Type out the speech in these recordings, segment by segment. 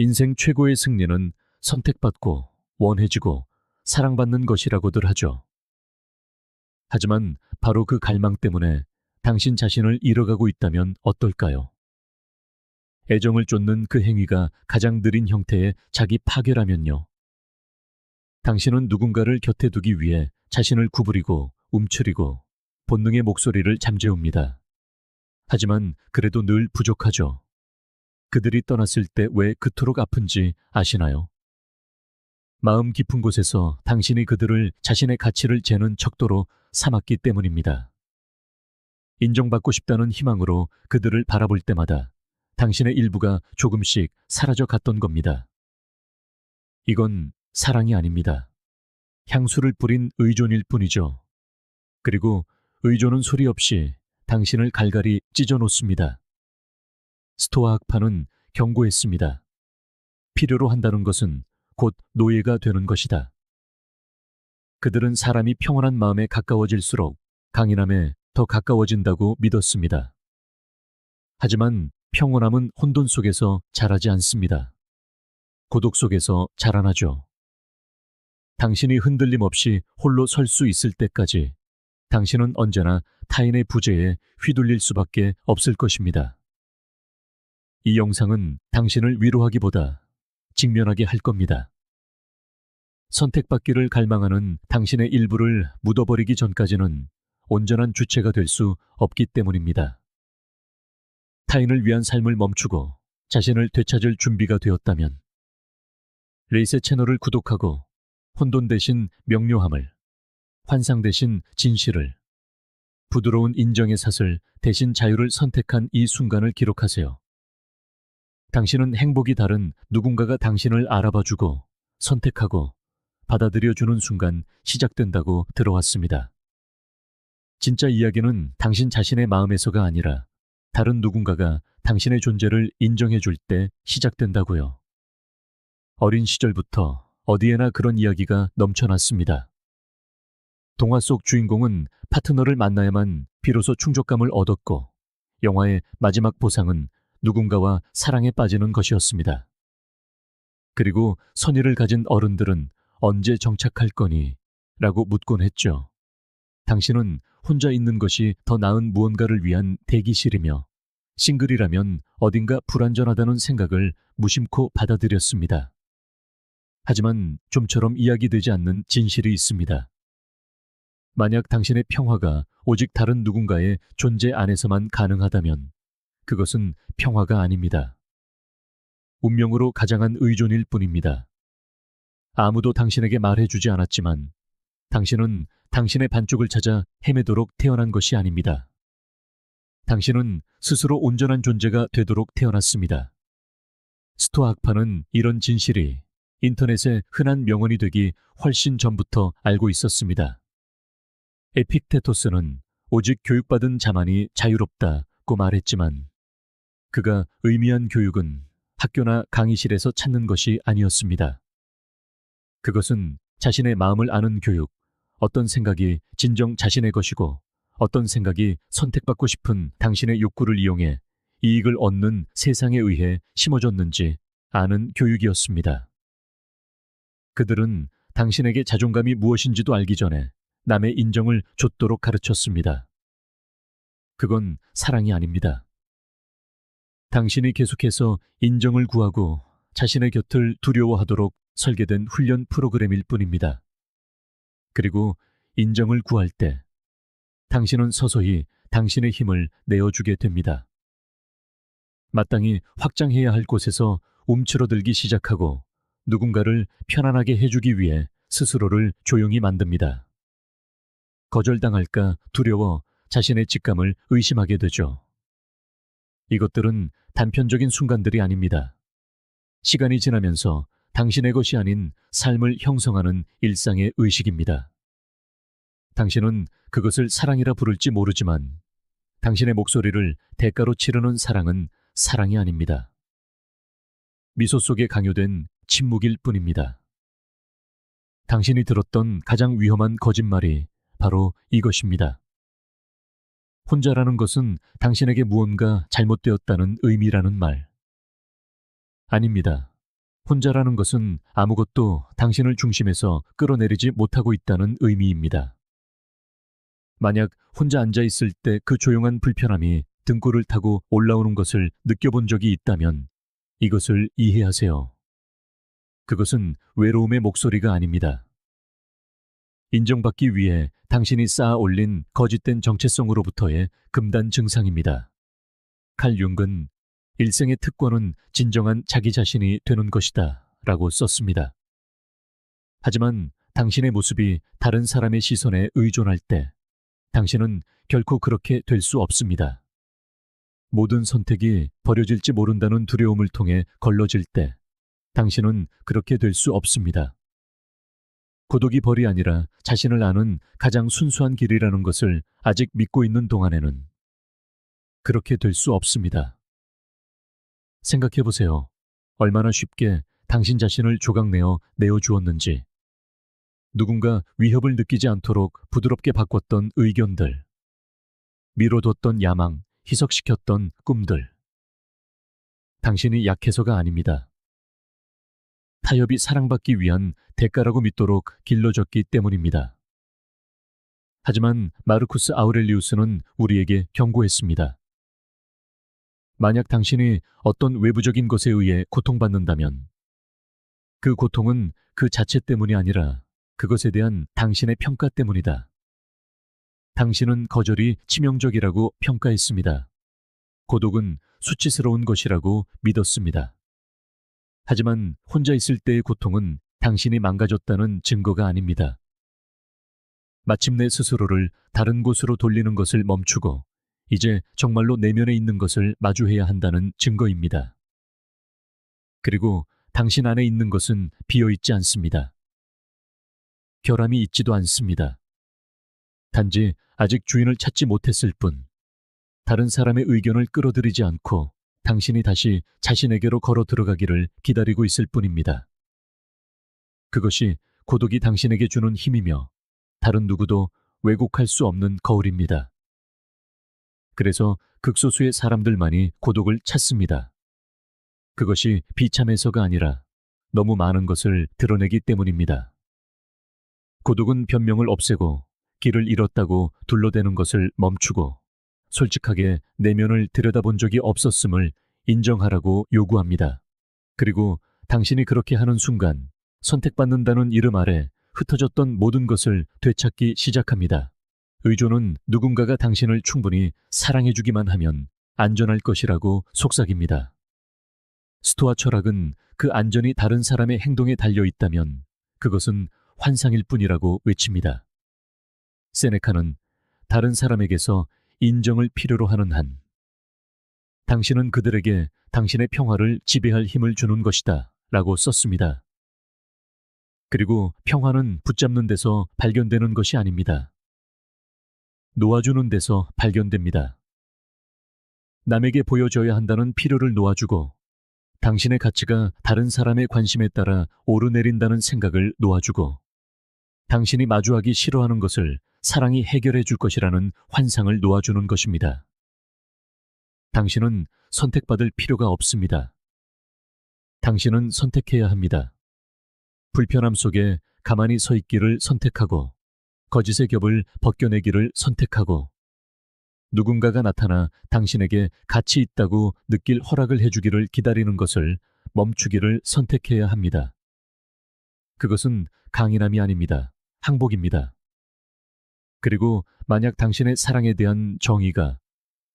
인생 최고의 승리는 선택받고 원해지고 사랑받는 것이라고들 하죠. 하지만 바로 그 갈망 때문에 당신 자신을 잃어가고 있다면 어떨까요? 애정을 쫓는 그 행위가 가장 느린 형태의 자기 파괴라면요. 당신은 누군가를 곁에 두기 위해 자신을 구부리고 움츠리고 본능의 목소리를 잠재웁니다. 하지만 그래도 늘 부족하죠. 그들이 떠났을 때 왜 그토록 아픈지 아시나요? 마음 깊은 곳에서 당신이 그들을 자신의 가치를 재는 척도로 삼았기 때문입니다. 인정받고 싶다는 희망으로 그들을 바라볼 때마다 당신의 일부가 조금씩 사라져 갔던 겁니다. 이건 사랑이 아닙니다. 향수를 뿌린 의존일 뿐이죠. 그리고 의존은 소리 없이 당신을 갈갈이 찢어 놓습니다. 스토아 학파는 경고했습니다. 필요로 한다는 것은 곧 노예가 되는 것이다. 그들은 사람이 평온한 마음에 가까워질수록 강인함에 더 가까워진다고 믿었습니다. 하지만 평온함은 혼돈 속에서 자라지 않습니다. 고독 속에서 자라나죠. 당신이 흔들림 없이 홀로 설 수 있을 때까지 당신은 언제나 타인의 부재에 휘둘릴 수밖에 없을 것입니다. 이 영상은 당신을 위로하기보다 직면하게 할 겁니다. 선택받기를 갈망하는 당신의 일부를 묻어버리기 전까지는 온전한 주체가 될 수 없기 때문입니다. 타인을 위한 삶을 멈추고 자신을 되찾을 준비가 되었다면 레이세 채널을 구독하고 혼돈 대신 명료함을, 환상 대신 진실을, 부드러운 인정의 사슬 대신 자유를 선택한 이 순간을 기록하세요. 당신은 행복이 다른 누군가가 당신을 알아봐주고 선택하고 받아들여주는 순간 시작된다고 들어왔습니다. 진짜 이야기는 당신 자신의 마음에서가 아니라 다른 누군가가 당신의 존재를 인정해줄 때 시작된다고요. 어린 시절부터 어디에나 그런 이야기가 넘쳐났습니다. 동화 속 주인공은 파트너를 만나야만 비로소 충족감을 얻었고 영화의 마지막 보상은 누군가와 사랑에 빠지는 것이었습니다. 그리고 선의를 가진 어른들은 언제 정착할 거니? 라고 묻곤 했죠. 당신은 혼자 있는 것이 더 나은 무언가를 위한 대기실이며 싱글이라면 어딘가 불완전하다는 생각을 무심코 받아들였습니다. 하지만 좀처럼 이야기되지 않는 진실이 있습니다. 만약 당신의 평화가 오직 다른 누군가의 존재 안에서만 가능하다면 그것은 평화가 아닙니다. 운명으로 가장한 의존일 뿐입니다. 아무도 당신에게 말해주지 않았지만 당신은 당신의 반쪽을 찾아 헤매도록 태어난 것이 아닙니다. 당신은 스스로 온전한 존재가 되도록 태어났습니다. 스토아 학파는 이런 진실이 인터넷의 흔한 명언이 되기 훨씬 전부터 알고 있었습니다. 에픽테토스는 오직 교육받은 자만이 자유롭다고 말했지만 그가 의미한 교육은 학교나 강의실에서 찾는 것이 아니었습니다. 그것은 자신의 마음을 아는 교육, 어떤 생각이 진정 자신의 것이고 어떤 생각이 선택받고 싶은 당신의 욕구를 이용해 이익을 얻는 세상에 의해 심어졌는지 아는 교육이었습니다. 그들은 당신에게 자존감이 무엇인지도 알기 전에 남의 인정을 줬도록 가르쳤습니다. 그건 사랑이 아닙니다. 당신이 계속해서 인정을 구하고 자신의 곁을 두려워하도록 설계된 훈련 프로그램일 뿐입니다. 그리고 인정을 구할 때 당신은 서서히 당신의 힘을 내어주게 됩니다. 마땅히 확장해야 할 곳에서 움츠러들기 시작하고 누군가를 편안하게 해주기 위해 스스로를 조용히 만듭니다. 거절당할까 두려워 자신의 직감을 의심하게 되죠. 이것들은 단편적인 순간들이 아닙니다. 시간이 지나면서 당신의 것이 아닌 삶을 형성하는 일상의 의식입니다. 당신은 그것을 사랑이라 부를지 모르지만 당신의 목소리를 대가로 치르는 사랑은 사랑이 아닙니다. 미소 속에 강요된 침묵일 뿐입니다. 당신이 들었던 가장 위험한 거짓말이 바로 이것입니다. 혼자라는 것은 당신에게 무언가 잘못되었다는 의미라는 말. 아닙니다. 혼자라는 것은 아무것도 당신을 중심에서 끌어내리지 못하고 있다는 의미입니다. 만약 혼자 앉아 있을 때 그 조용한 불편함이 등골을 타고 올라오는 것을 느껴본 적이 있다면 이것을 이해하세요. 그것은 외로움의 목소리가 아닙니다. 인정받기 위해 당신이 쌓아 올린 거짓된 정체성으로부터의 금단 증상입니다. 칼 융은 일생의 특권은 진정한 자기 자신이 되는 것이다 라고 썼습니다. 하지만 당신의 모습이 다른 사람의 시선에 의존할 때 당신은 결코 그렇게 될 수 없습니다. 모든 선택이 버려질지 모른다는 두려움을 통해 걸러질 때 당신은 그렇게 될 수 없습니다. 고독이 벌이 아니라 자신을 아는 가장 순수한 길이라는 것을 아직 믿고 있는 동안에는 그렇게 될 수 없습니다. 생각해 보세요. 얼마나 쉽게 당신 자신을 조각내어 내어주었는지. 누군가 위협을 느끼지 않도록 부드럽게 바꿨던 의견들, 미뤄뒀던 야망, 희석시켰던 꿈들. 당신이 약해서가 아닙니다. 타협이 사랑받기 위한 대가라고 믿도록 길러졌기 때문입니다. 하지만 마르쿠스 아우렐리우스는 우리에게 경고했습니다. 만약 당신이 어떤 외부적인 것에 의해 고통받는다면 그 고통은 그 자체 때문이 아니라 그것에 대한 당신의 평가 때문이다. 당신은 거절이 치명적이라고 평가했습니다. 고독은 수치스러운 것이라고 믿었습니다. 하지만 혼자 있을 때의 고통은 당신이 망가졌다는 증거가 아닙니다. 마침내 스스로를 다른 곳으로 돌리는 것을 멈추고 이제 정말로 내면에 있는 것을 마주해야 한다는 증거입니다. 그리고 당신 안에 있는 것은 비어있지 않습니다. 결함이 있지도 않습니다. 단지 아직 주인을 찾지 못했을 뿐, 다른 사람의 의견을 끌어들이지 않고 당신이 다시 자신에게로 걸어 들어가기를 기다리고 있을 뿐입니다. 그것이 고독이 당신에게 주는 힘이며 다른 누구도 왜곡할 수 없는 거울입니다. 그래서 극소수의 사람들만이 고독을 찾습니다. 그것이 비참해서가 아니라 너무 많은 것을 드러내기 때문입니다. 고독은 변명을 없애고 길을 잃었다고 둘러대는 것을 멈추고 솔직하게 내면을 들여다본 적이 없었음을 인정하라고 요구합니다. 그리고 당신이 그렇게 하는 순간 선택받는다는 이름 아래 흩어졌던 모든 것을 되찾기 시작합니다. 의존은 누군가가 당신을 충분히 사랑해주기만 하면 안전할 것이라고 속삭입니다. 스토아 철학은 그 안전이 다른 사람의 행동에 달려 있다면 그것은 환상일 뿐이라고 외칩니다. 세네카는 다른 사람에게서 인정을 필요로 하는 한 당신은 그들에게 당신의 평화를 지배할 힘을 주는 것이다 라고 썼습니다. 그리고 평화는 붙잡는 데서 발견되는 것이 아닙니다. 놓아주는 데서 발견됩니다. 남에게 보여줘야 한다는 필요를 놓아주고 당신의 가치가 다른 사람의 관심에 따라 오르내린다는 생각을 놓아주고 당신이 마주하기 싫어하는 것을 사랑이 해결해 줄 것이라는 환상을 놓아주는 것입니다. 당신은 선택받을 필요가 없습니다. 당신은 선택해야 합니다. 불편함 속에 가만히 서 있기를 선택하고 거짓의 겹을 벗겨내기를 선택하고 누군가가 나타나 당신에게 가치 있다고 느낄 허락을 해주기를 기다리는 것을 멈추기를 선택해야 합니다. 그것은 강인함이 아닙니다. 항복입니다. 그리고 만약 당신의 사랑에 대한 정의가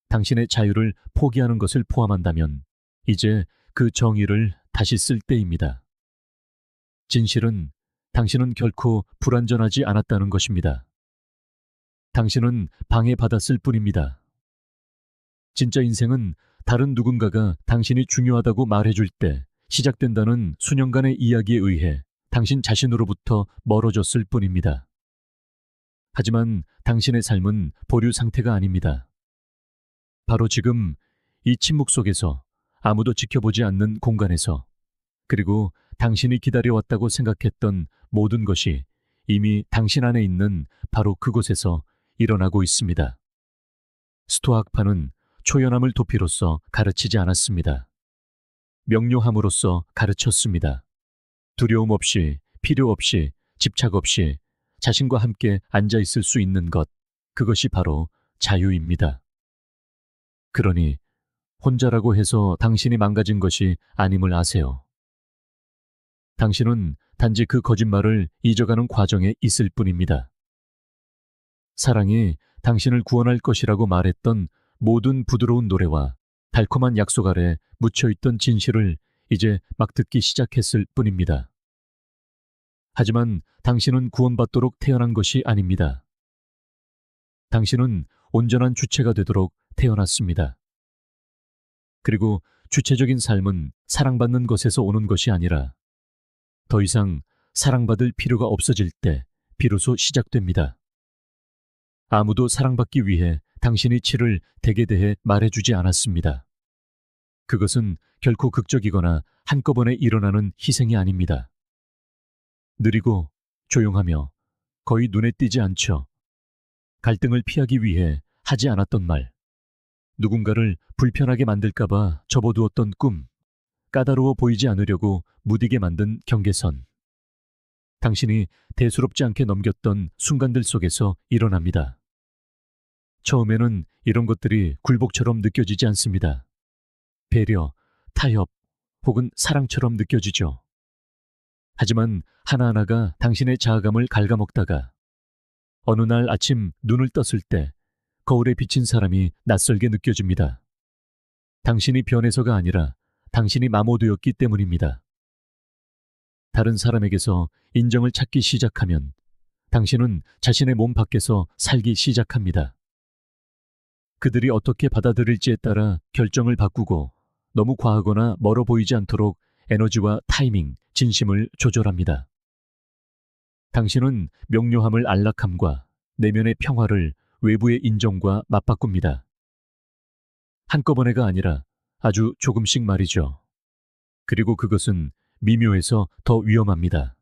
당신의 자유를 포기하는 것을 포함한다면 이제 그 정의를 다시 쓸 때입니다. 진실은 당신은 결코 불완전하지 않았다는 것입니다. 당신은 방해받았을 뿐입니다. 진짜 인생은 다른 누군가가 당신이 중요하다고 말해줄 때 시작된다는 수년간의 이야기에 의해 당신 자신으로부터 멀어졌을 뿐입니다. 하지만 당신의 삶은 보류 상태가 아닙니다. 바로 지금 이 침묵 속에서 아무도 지켜보지 않는 공간에서 그리고 당신이 기다려왔다고 생각했던 모든 것이 이미 당신 안에 있는 바로 그곳에서 일어나고 있습니다. 스토아 학파는 초연함을 도피로써 가르치지 않았습니다. 명료함으로써 가르쳤습니다. 두려움 없이, 필요 없이, 집착 없이 자신과 함께 앉아 있을 수 있는 것, 그것이 바로 자유입니다. 그러니 혼자라고 해서 당신이 망가진 것이 아님을 아세요. 당신은 단지 그 거짓말을 잊어가는 과정에 있을 뿐입니다. 사랑이 당신을 구원할 것이라고 말했던 모든 부드러운 노래와 달콤한 약속 아래 묻혀있던 진실을 이제 막 듣기 시작했을 뿐입니다. 하지만 당신은 구원받도록 태어난 것이 아닙니다. 당신은 온전한 주체가 되도록 태어났습니다. 그리고 주체적인 삶은 사랑받는 것에서 오는 것이 아니라 더 이상 사랑받을 필요가 없어질 때 비로소 시작됩니다. 아무도 사랑받기 위해 당신이 치를 덱에 대해 말해주지 않았습니다. 그것은 결코 극적이거나 한꺼번에 일어나는 희생이 아닙니다. 느리고 조용하며 거의 눈에 띄지 않죠. 갈등을 피하기 위해 하지 않았던 말, 누군가를 불편하게 만들까봐 접어두었던 꿈, 까다로워 보이지 않으려고 무디게 만든 경계선. 당신이 대수롭지 않게 넘겼던 순간들 속에서 일어납니다. 처음에는 이런 것들이 굴복처럼 느껴지지 않습니다. 배려, 타협, 혹은 사랑처럼 느껴지죠. 하지만 하나하나가 당신의 자아감을 갉아먹다가 어느 날 아침 눈을 떴을 때 거울에 비친 사람이 낯설게 느껴집니다. 당신이 변해서가 아니라 당신이 마모되었기 때문입니다. 다른 사람에게서 인정을 찾기 시작하면 당신은 자신의 몸 밖에서 살기 시작합니다. 그들이 어떻게 받아들일지에 따라 결정을 바꾸고 너무 과하거나 멀어 보이지 않도록 에너지와 타이밍, 진심을 조절합니다. 당신은 명료함을 안락함과 내면의 평화를 외부의 인정과 맞바꿉니다. 한꺼번에가 아니라 아주 조금씩 말이죠. 그리고 그것은 미묘해서 더 위험합니다.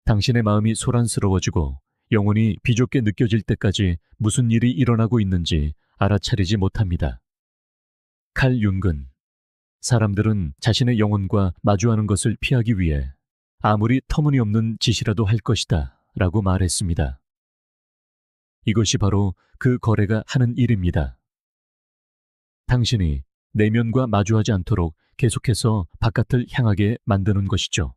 당신의 마음이 소란스러워지고 영혼이 비좁게 느껴질 때까지 무슨 일이 일어나고 있는지 알아차리지 못합니다. 칼 융근, 사람들은 자신의 영혼과 마주하는 것을 피하기 위해 아무리 터무니없는 짓이라도 할 것이다 라고 말했습니다. 이것이 바로 그 거래가 하는 일입니다. 당신이 내면과 마주하지 않도록 계속해서 바깥을 향하게 만드는 것이죠.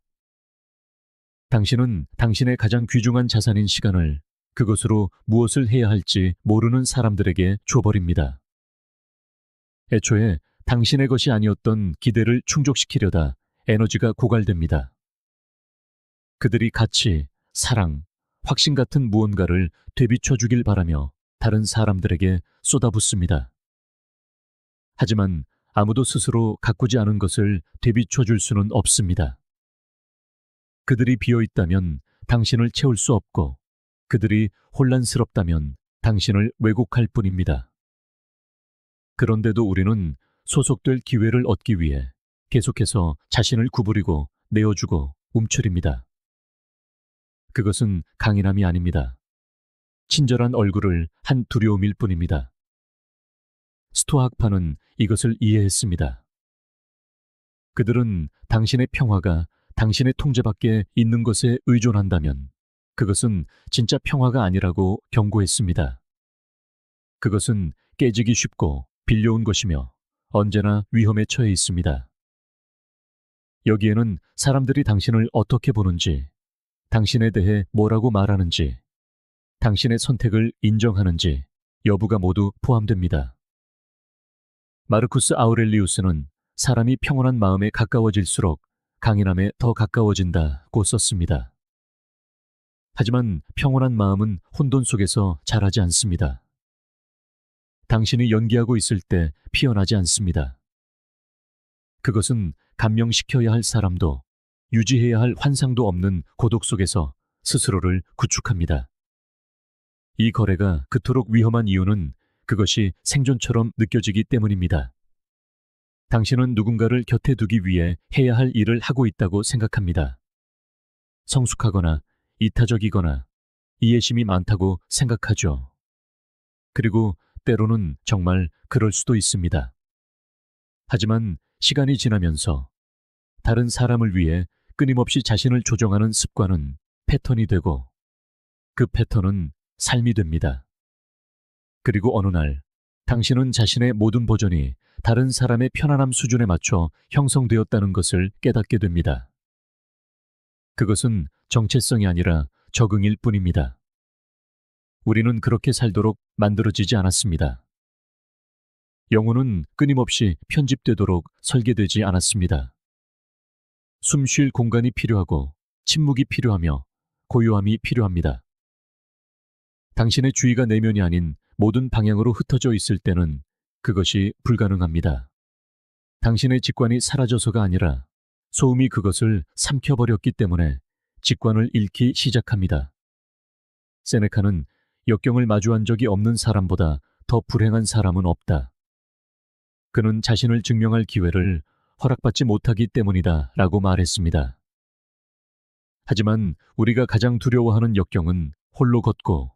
당신은 당신의 가장 귀중한 자산인 시간을 그것으로 무엇을 해야 할지 모르는 사람들에게 줘버립니다. 애초에 당신의 것이 아니었던 기대를 충족시키려다 에너지가 고갈됩니다. 그들이 가치, 사랑, 확신 같은 무언가를 되비춰 주길 바라며 다른 사람들에게 쏟아붓습니다. 하지만 아무도 스스로 가꾸지 않은 것을 되비춰 줄 수는 없습니다. 그들이 비어 있다면 당신을 채울 수 없고 그들이 혼란스럽다면 당신을 왜곡할 뿐입니다. 그런데도 우리는 소속될 기회를 얻기 위해 계속해서 자신을 구부리고 내어주고 움츠립니다. 그것은 강인함이 아닙니다. 친절한 얼굴을 한 두려움일 뿐입니다. 스토아학파는 이것을 이해했습니다. 그들은 당신의 평화가 당신의 통제 밖에 있는 것에 의존한다면 그것은 진짜 평화가 아니라고 경고했습니다. 그것은 깨지기 쉽고 빌려온 것이며 언제나 위험에 처해 있습니다. 여기에는 사람들이 당신을 어떻게 보는지, 당신에 대해 뭐라고 말하는지, 당신의 선택을 인정하는지 여부가 모두 포함됩니다. 마르쿠스 아우렐리우스는 사람이 평온한 마음에 가까워질수록 강인함에 더 가까워진다고 썼습니다. 하지만 평온한 마음은 혼돈 속에서 자라지 않습니다. 당신이 연기하고 있을 때 피어나지 않습니다. 그것은 감명시켜야 할 사람도 유지해야 할 환상도 없는 고독 속에서 스스로를 구축합니다. 이 거래가 그토록 위험한 이유는 그것이 생존처럼 느껴지기 때문입니다. 당신은 누군가를 곁에 두기 위해 해야 할 일을 하고 있다고 생각합니다. 성숙하거나 이타적이거나 이해심이 많다고 생각하죠. 그리고 때로는 정말 그럴 수도 있습니다. 하지만 시간이 지나면서 다른 사람을 위해 끊임없이 자신을 조정하는 습관은 패턴이 되고 그 패턴은 삶이 됩니다. 그리고 어느 날 당신은 자신의 모든 버전이 다른 사람의 편안함 수준에 맞춰 형성되었다는 것을 깨닫게 됩니다. 그것은 정체성이 아니라 적응일 뿐입니다. 우리는 그렇게 살도록 만들어지지 않았습니다. 영혼은 끊임없이 편집되도록 설계되지 않았습니다. 숨 쉴 공간이 필요하고 침묵이 필요하며 고요함이 필요합니다. 당신의 주의가 내면이 아닌 모든 방향으로 흩어져 있을 때는 그것이 불가능합니다. 당신의 직관이 사라져서가 아니라 소음이 그것을 삼켜버렸기 때문에 직관을 잃기 시작합니다. 세네카는 역경을 마주한 적이 없는 사람보다 더 불행한 사람은 없다. 그는 자신을 증명할 기회를 허락받지 못하기 때문이다 라고 말했습니다. 하지만 우리가 가장 두려워하는 역경은 홀로 걷고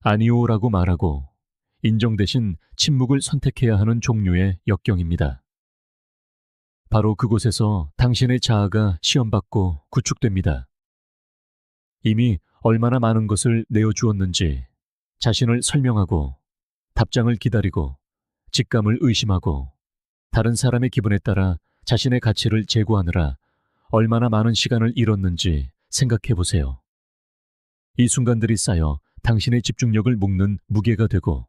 아니오라고 말하고 인정 대신 침묵을 선택해야 하는 종류의 역경입니다. 바로 그곳에서 당신의 자아가 시험받고 구축됩니다. 이미 얼마나 많은 것을 내어주었는지 자신을 설명하고 답장을 기다리고 직감을 의심하고 다른 사람의 기분에 따라 자신의 가치를 제고하느라 얼마나 많은 시간을 잃었는지 생각해 보세요. 이 순간들이 쌓여 당신의 집중력을 묶는 무게가 되고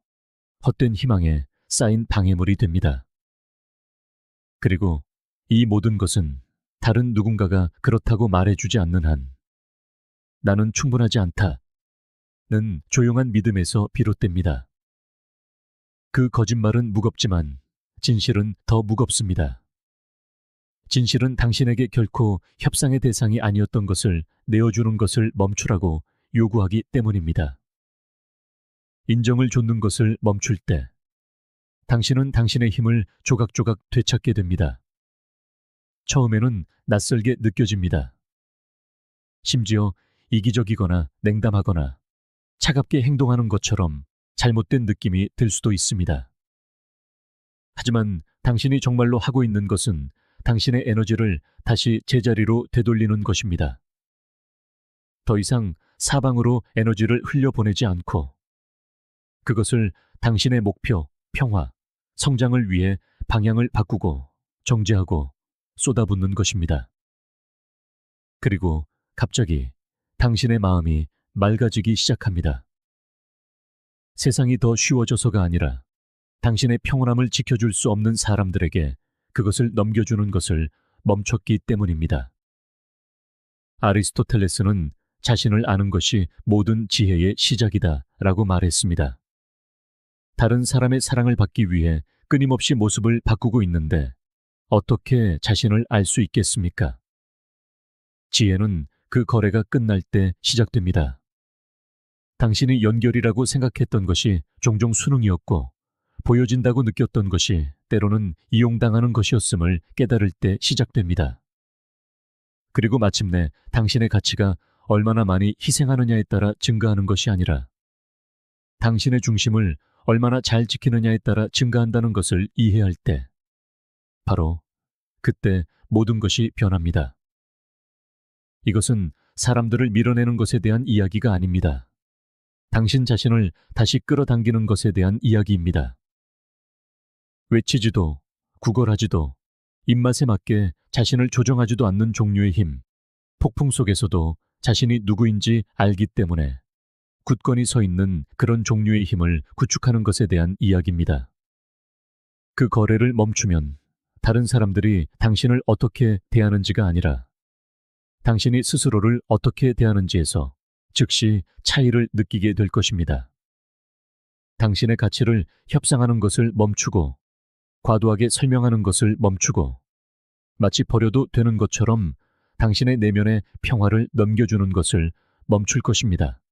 헛된 희망에 쌓인 방해물이 됩니다. 그리고 이 모든 것은 다른 누군가가 그렇다고 말해주지 않는 한 나는 충분하지 않다는 조용한 믿음에서 비롯됩니다. 그 거짓말은 무겁지만 진실은 더 무겁습니다. 진실은 당신에게 결코 협상의 대상이 아니었던 것을 내어주는 것을 멈추라고 요구하기 때문입니다. 인정을 좇는 것을 멈출 때 당신은 당신의 힘을 조각조각 되찾게 됩니다. 처음에는 낯설게 느껴집니다. 심지어 이기적이거나 냉담하거나 차갑게 행동하는 것처럼 잘못된 느낌이 들 수도 있습니다. 하지만 당신이 정말로 하고 있는 것은 당신의 에너지를 다시 제자리로 되돌리는 것입니다. 더 이상 사방으로 에너지를 흘려보내지 않고 그것을 당신의 목표, 평화, 성장을 위해 방향을 바꾸고 정제하고 쏟아붓는 것입니다. 그리고 갑자기 당신의 마음이 맑아지기 시작합니다. 세상이 더 쉬워져서가 아니라 당신의 평온함을 지켜줄 수 없는 사람들에게 그것을 넘겨주는 것을 멈췄기 때문입니다. 아리스토텔레스는 자신을 아는 것이 모든 지혜의 시작이다 라고 말했습니다. 다른 사람의 사랑을 받기 위해 끊임없이 모습을 바꾸고 있는데 어떻게 자신을 알 수 있겠습니까? 지혜는 그 거래가 끝날 때 시작됩니다. 당신이 연결이라고 생각했던 것이 종종 수능이었고 보여진다고 느꼈던 것이 때로는 이용당하는 것이었음을 깨달을 때 시작됩니다. 그리고 마침내 당신의 가치가 얼마나 많이 희생하느냐에 따라 증가하는 것이 아니라 당신의 중심을 얼마나 잘 지키느냐에 따라 증가한다는 것을 이해할 때 바로 그때 모든 것이 변합니다. 이것은 사람들을 밀어내는 것에 대한 이야기가 아닙니다. 당신 자신을 다시 끌어당기는 것에 대한 이야기입니다. 외치지도 구걸하지도 입맛에 맞게 자신을 조정하지도 않는 종류의 힘, 폭풍 속에서도 자신이 누구인지 알기 때문에 굳건히 서 있는 그런 종류의 힘을 구축하는 것에 대한 이야기입니다. 그 거래를 멈추면 다른 사람들이 당신을 어떻게 대하는지가 아니라 당신이 스스로를 어떻게 대하는지에서 즉시 차이를 느끼게 될 것입니다. 당신의 가치를 협상하는 것을 멈추고 과도하게 설명하는 것을 멈추고 마치 버려도 되는 것처럼 당신의 내면의 평화를 넘겨주는 것을 멈출 것입니다.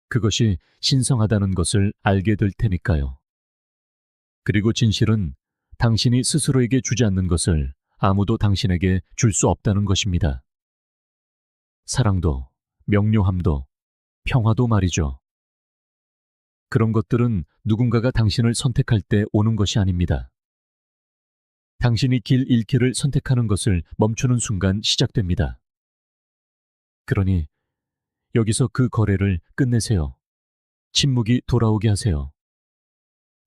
그것이 신성하다는 것을 알게 될 테니까요. 그리고 진실은 당신이 스스로에게 주지 않는 것을 아무도 당신에게 줄 수 없다는 것입니다. 사랑도, 명료함도, 평화도 말이죠. 그런 것들은 누군가가 당신을 선택할 때 오는 것이 아닙니다. 당신이 길 잃기를 선택하는 것을 멈추는 순간 시작됩니다. 그러니 여기서 그 거래를 끝내세요. 침묵이 돌아오게 하세요.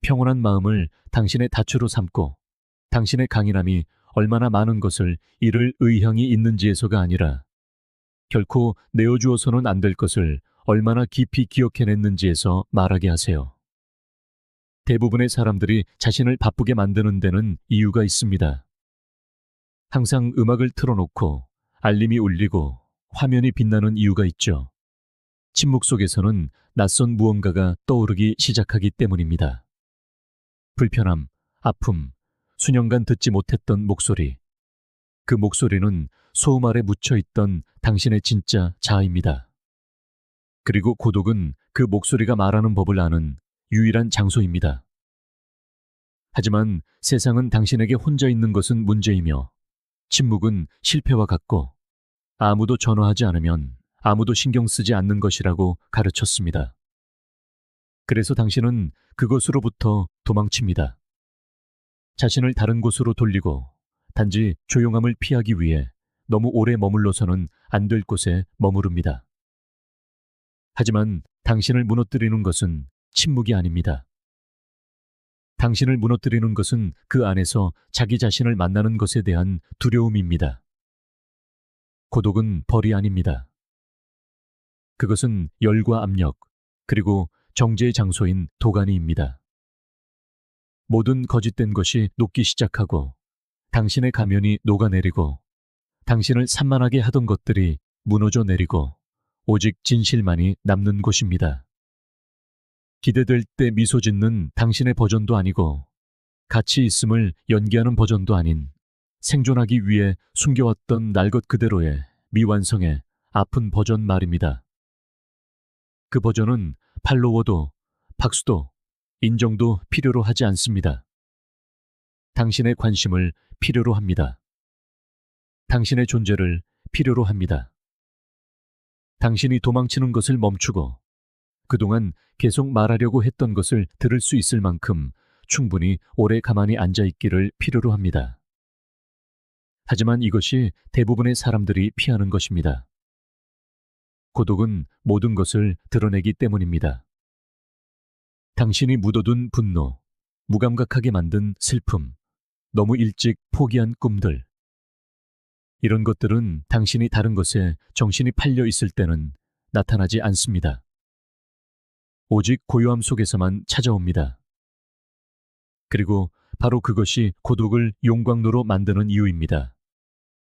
평온한 마음을 당신의 다추로 삼고 당신의 강인함이 얼마나 많은 것을 잃을 의향이 있는지에서가 아니라 결코 내어주어서는 안 될 것을 얼마나 깊이 기억해냈는지에서 말하게 하세요. 대부분의 사람들이 자신을 바쁘게 만드는 데는 이유가 있습니다. 항상 음악을 틀어놓고 알림이 울리고 화면이 빛나는 이유가 있죠. 침묵 속에서는 낯선 무언가가 떠오르기 시작하기 때문입니다. 불편함, 아픔, 수년간 듣지 못했던 목소리. 그 목소리는 소음 아래 묻혀있던 당신의 진짜 자아입니다. 그리고 고독은 그 목소리가 말하는 법을 아는 유일한 장소입니다. 하지만 세상은 당신에게 혼자 있는 것은 문제이며 침묵은 실패와 같고 아무도 전화하지 않으면 아무도 신경 쓰지 않는 것이라고 가르쳤습니다. 그래서 당신은 그것으로부터 도망칩니다. 자신을 다른 곳으로 돌리고 단지 조용함을 피하기 위해 너무 오래 머물러서는 안 될 곳에 머무릅니다. 하지만 당신을 무너뜨리는 것은 침묵이 아닙니다. 당신을 무너뜨리는 것은 그 안에서 자기 자신을 만나는 것에 대한 두려움입니다. 고독은 벌이 아닙니다. 그것은 열과 압력, 그리고 정죄의 장소인 도가니입니다. 모든 거짓된 것이 녹기 시작하고 당신의 가면이 녹아내리고 당신을 산만하게 하던 것들이 무너져 내리고 오직 진실만이 남는 곳입니다. 기대될 때 미소 짓는 당신의 버전도 아니고 가치 있음을 연기하는 버전도 아닌 생존하기 위해 숨겨왔던 날 것 그대로의 미완성의 아픈 버전 말입니다. 그 버전은 팔로워도 박수도 인정도 필요로 하지 않습니다. 당신의 관심을 필요로 합니다. 당신의 존재를 필요로 합니다. 당신이 도망치는 것을 멈추고 그동안 계속 말하려고 했던 것을 들을 수 있을 만큼 충분히 오래 가만히 앉아 있기를 필요로 합니다. 하지만 이것이 대부분의 사람들이 피하는 것입니다. 고독은 모든 것을 드러내기 때문입니다. 당신이 묻어둔 분노, 무감각하게 만든 슬픔, 너무 일찍 포기한 꿈들. 이런 것들은 당신이 다른 것에 정신이 팔려 있을 때는 나타나지 않습니다. 오직 고요함 속에서만 찾아옵니다. 그리고 바로 그것이 고독을 용광로로 만드는 이유입니다.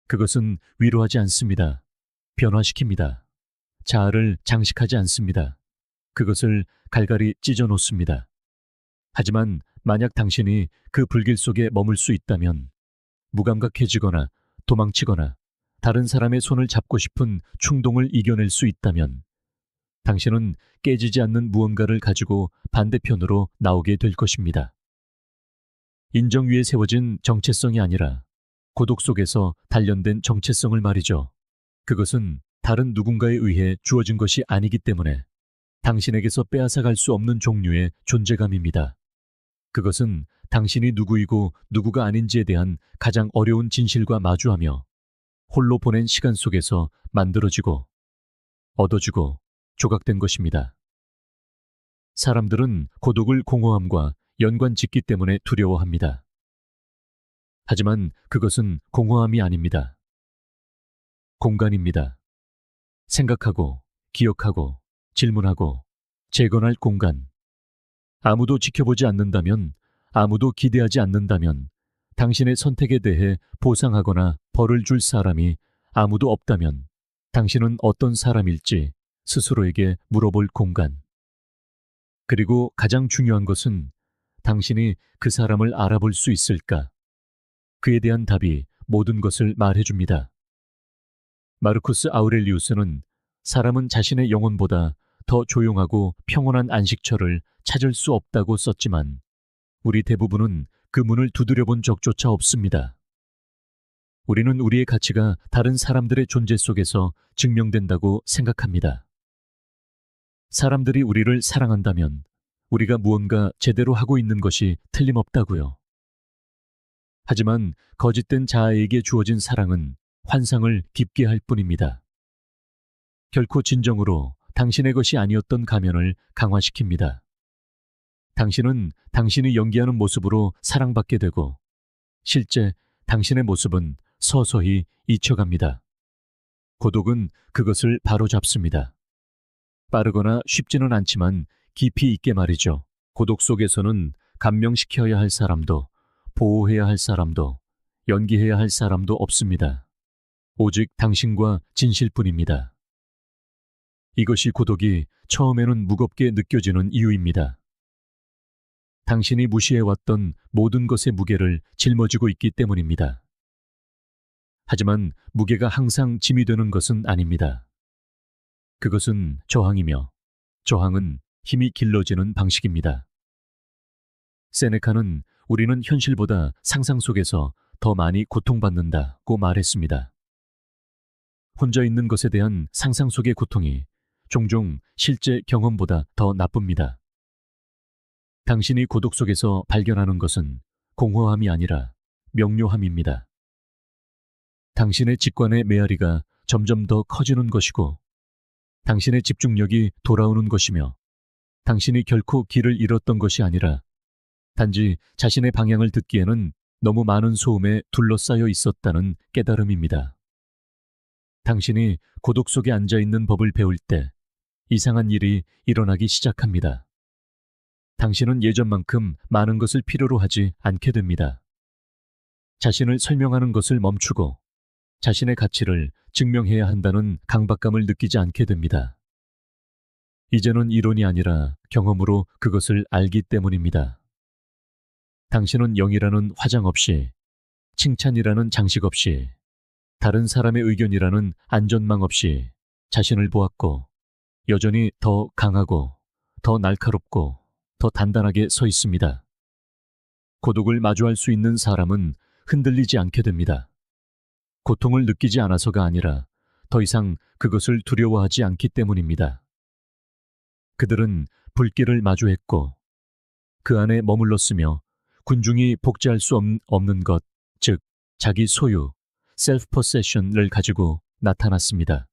그것은 위로하지 않습니다. 변화시킵니다. 자아를 장식하지 않습니다. 그것을 갈갈이 찢어 놓습니다. 하지만 만약 당신이 그 불길 속에 머물 수 있다면 무감각해지거나 도망치거나 다른 사람의 손을 잡고 싶은 충동을 이겨낼 수 있다면 당신은 깨지지 않는 무언가를 가지고 반대편으로 나오게 될 것입니다. 인정 위에 세워진 정체성이 아니라 고독 속에서 단련된 정체성을 말이죠. 그것은 다른 누군가에 의해 주어진 것이 아니기 때문에 당신에게서 빼앗아갈 수 없는 종류의 존재감입니다. 그것은 당신이 누구이고 누구가 아닌지에 대한 가장 어려운 진실과 마주하며 홀로 보낸 시간 속에서 만들어지고 얻어지고 조각된 것입니다. 사람들은 고독을 공허함과 연관짓기 때문에 두려워합니다. 하지만 그것은 공허함이 아닙니다. 공간입니다. 생각하고, 기억하고, 질문하고, 재건할 공간. 아무도 지켜보지 않는다면, 아무도 기대하지 않는다면, 당신의 선택에 대해 보상하거나 벌을 줄 사람이 아무도 없다면, 당신은 어떤 사람일지 스스로에게 물어볼 공간. 그리고 가장 중요한 것은 당신이 그 사람을 알아볼 수 있을까? 그에 대한 답이 모든 것을 말해줍니다. 마르쿠스 아우렐리우스는 사람은 자신의 영혼보다 더 조용하고 평온한 안식처를 찾을 수 없다고 썼지만 우리 대부분은 그 문을 두드려 본 적조차 없습니다. 우리는 우리의 가치가 다른 사람들의 존재 속에서 증명된다고 생각합니다. 사람들이 우리를 사랑한다면 우리가 무언가 제대로 하고 있는 것이 틀림없다고요. 하지만 거짓된 자아에게 주어진 사랑은 환상을 깊게 할 뿐입니다. 결코 진정으로 당신의 것이 아니었던 가면을 강화시킵니다. 당신은 당신이 연기하는 모습으로 사랑받게 되고 실제 당신의 모습은 서서히 잊혀갑니다. 고독은 그것을 바로잡습니다. 빠르거나 쉽지는 않지만 깊이 있게 말이죠. 고독 속에서는 감명시켜야 할 사람도, 보호해야 할 사람도, 연기해야 할 사람도 없습니다. 오직 당신과 진실뿐입니다. 이것이 고독이 처음에는 무겁게 느껴지는 이유입니다. 당신이 무시해왔던 모든 것의 무게를 짊어지고 있기 때문입니다. 하지만 무게가 항상 짐이 되는 것은 아닙니다. 그것은 저항이며 저항은 힘이 길러지는 방식입니다. 세네카는 우리는 현실보다 상상 속에서 더 많이 고통받는다고 말했습니다. 혼자 있는 것에 대한 상상 속의 고통이 종종 실제 경험보다 더 나쁩니다. 당신이 고독 속에서 발견하는 것은 공허함이 아니라 명료함입니다. 당신의 직관의 메아리가 점점 더 커지는 것이고 당신의 집중력이 돌아오는 것이며 당신이 결코 길을 잃었던 것이 아니라 단지 자신의 방향을 듣기에는 너무 많은 소음에 둘러싸여 있었다는 깨달음입니다. 당신이 고독 속에 앉아있는 법을 배울 때 이상한 일이 일어나기 시작합니다. 당신은 예전만큼 많은 것을 필요로 하지 않게 됩니다. 자신을 설명하는 것을 멈추고 자신의 가치를 증명해야 한다는 강박감을 느끼지 않게 됩니다. 이제는 이론이 아니라 경험으로 그것을 알기 때문입니다. 당신은 영이라는 화장 없이, 칭찬이라는 장식 없이, 다른 사람의 의견이라는 안전망 없이 자신을 보았고 여전히 더 강하고 더 날카롭고 더 단단하게 서 있습니다. 고독을 마주할 수 있는 사람은 흔들리지 않게 됩니다. 고통을 느끼지 않아서가 아니라 더 이상 그것을 두려워하지 않기 때문입니다. 그들은 불길을 마주했고 그 안에 머물렀으며 군중이 복제할 수 없는 것, 즉 자기 소유, self-possession을 가지고 나타났습니다.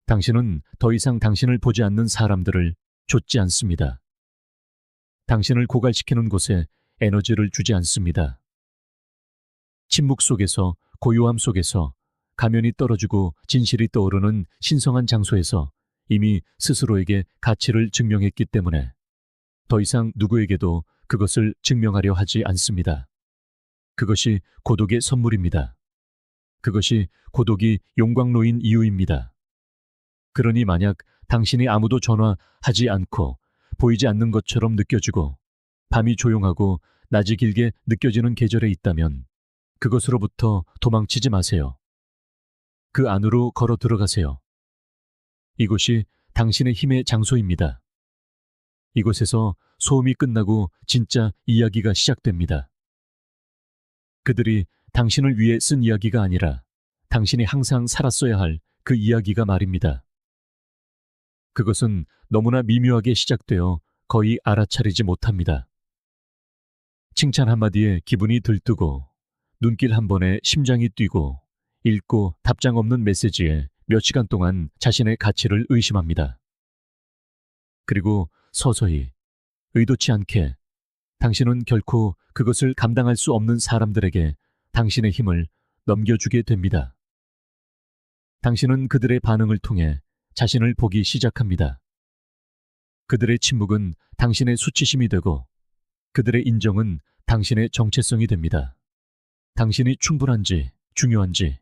당신은 더 이상 당신을 보지 않는 사람들을 좇지 않습니다. 당신을 고갈시키는 곳에 에너지를 주지 않습니다. 침묵 속에서, 고요함 속에서, 가면이 떨어지고 진실이 떠오르는 신성한 장소에서 이미 스스로에게 가치를 증명했기 때문에 더 이상 누구에게도 그것을 증명하려 하지 않습니다. 그것이 고독의 선물입니다. 그것이 고독이 용광로인 이유입니다. 그러니 만약 당신이 아무도 전화하지 않고 보이지 않는 것처럼 느껴지고 밤이 조용하고 낮이 길게 느껴지는 계절에 있다면 그것으로부터 도망치지 마세요. 그 안으로 걸어 들어가세요. 이곳이 당신의 힘의 장소입니다. 이곳에서 소음이 끝나고 진짜 이야기가 시작됩니다. 그들이 당신을 위해 쓴 이야기가 아니라 당신이 항상 살았어야 할 그 이야기가 말입니다. 그것은 너무나 미묘하게 시작되어 거의 알아차리지 못합니다. 칭찬 한마디에 기분이 들뜨고 눈길 한 번에 심장이 뛰고 읽고 답장 없는 메시지에 몇 시간 동안 자신의 가치를 의심합니다. 그리고 서서히 의도치 않게 당신은 결코 그것을 감당할 수 없는 사람들에게 당신의 힘을 넘겨주게 됩니다. 당신은 그들의 반응을 통해 자신을 보기 시작합니다. 그들의 침묵은 당신의 수치심이 되고 그들의 인정은 당신의 정체성이 됩니다. 당신이 충분한지, 중요한지,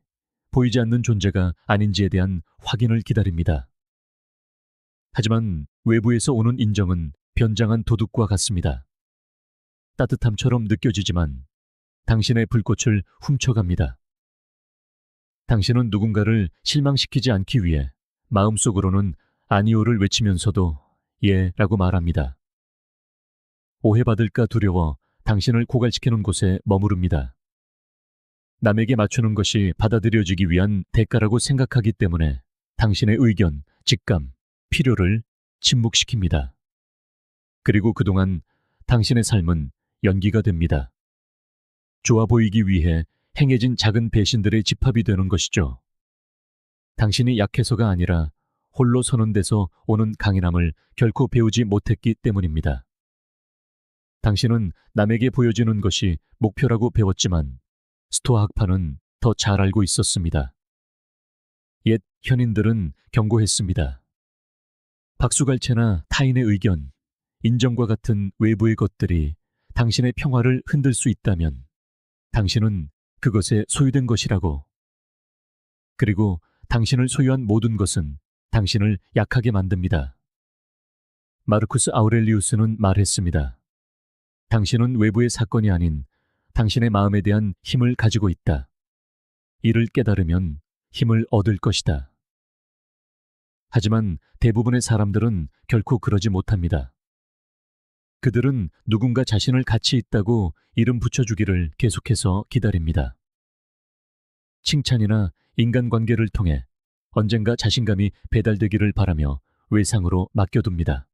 보이지 않는 존재가 아닌지에 대한 확인을 기다립니다. 하지만 외부에서 오는 인정은 변장한 도둑과 같습니다. 따뜻함처럼 느껴지지만 당신의 불꽃을 훔쳐갑니다. 당신은 누군가를 실망시키지 않기 위해 마음속으로는 아니오를 외치면서도 예라고 말합니다. 오해받을까 두려워 당신을 고갈시키는 곳에 머무릅니다. 남에게 맞추는 것이 받아들여지기 위한 대가라고 생각하기 때문에 당신의 의견, 직감, 필요를 침묵시킵니다. 그리고 그동안 당신의 삶은 연기가 됩니다. 좋아 보이기 위해 행해진 작은 배신들의 집합이 되는 것이죠. 당신이 약해서가 아니라 홀로 서는 데서 오는 강인함을 결코 배우지 못했기 때문입니다. 당신은 남에게 보여지는 것이 목표라고 배웠지만 스토아 학파는 더 잘 알고 있었습니다. 옛 현인들은 경고했습니다. 박수갈채나 타인의 의견, 인정과 같은 외부의 것들이 당신의 평화를 흔들 수 있다면 당신은 그것에 소유된 것이라고. 그리고 당신을 소유한 모든 것은 당신을 약하게 만듭니다. 마르쿠스 아우렐리우스는 말했습니다. 당신은 외부의 사건이 아닌 당신의 마음에 대한 힘을 가지고 있다. 이를 깨달으면 힘을 얻을 것이다. 하지만 대부분의 사람들은 결코 그러지 못합니다. 그들은 누군가 자신을 가치 있다고 이름 붙여주기를 계속해서 기다립니다. 칭찬이나 인간관계를 통해 언젠가 자신감이 배달되기를 바라며 외상으로 맡겨둡니다.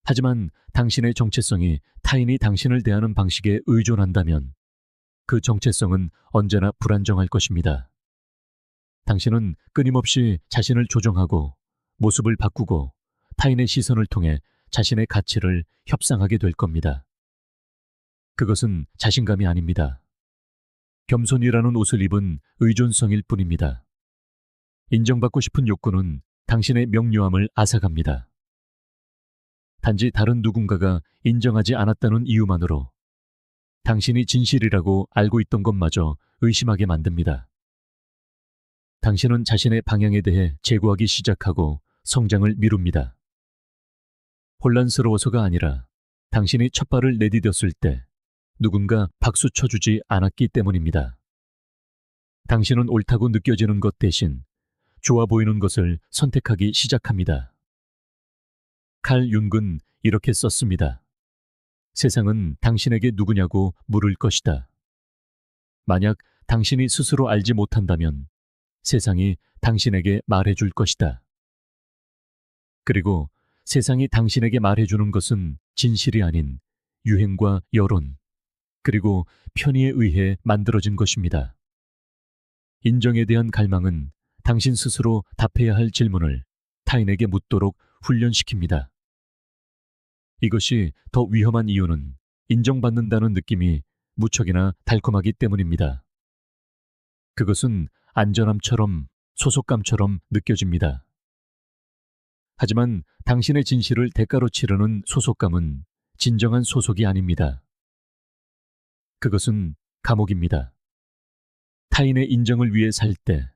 하지만 당신의 정체성이 타인이 당신을 대하는 방식에 의존한다면 그 정체성은 언제나 불안정할 것입니다. 당신은 끊임없이 자신을 조정하고 모습을 바꾸고 타인의 시선을 통해 자신의 가치를 협상하게 될 겁니다. 그것은 자신감이 아닙니다. 겸손이라는 옷을 입은 의존성일 뿐입니다. 인정받고 싶은 욕구는 당신의 명료함을 앗아갑니다. 단지 다른 누군가가 인정하지 않았다는 이유만으로 당신이 진실이라고 알고 있던 것마저 의심하게 만듭니다. 당신은 자신의 방향에 대해 재고하기 시작하고 성장을 미룹니다. 혼란스러워서가 아니라 당신이 첫 발을 내디뎠을 때 누군가 박수 쳐주지 않았기 때문입니다. 당신은 옳다고 느껴지는 것 대신 좋아 보이는 것을 선택하기 시작합니다. 칼 융은 이렇게 썼습니다. 세상은 당신에게 누구냐고 물을 것이다. 만약 당신이 스스로 알지 못한다면 세상이 당신에게 말해줄 것이다. 그리고 세상이 당신에게 말해주는 것은 진실이 아닌 유행과 여론, 그리고 편의에 의해 만들어진 것입니다. 인정에 대한 갈망은 당신 스스로 답해야 할 질문을 타인에게 묻도록 훈련시킵니다. 이것이 더 위험한 이유는 인정받는다는 느낌이 무척이나 달콤하기 때문입니다. 그것은 안전함처럼 소속감처럼 느껴집니다. 하지만 당신의 진실을 대가로 치르는 소속감은 진정한 소속이 아닙니다. 그것은 감옥입니다. 타인의 인정을 위해 살 때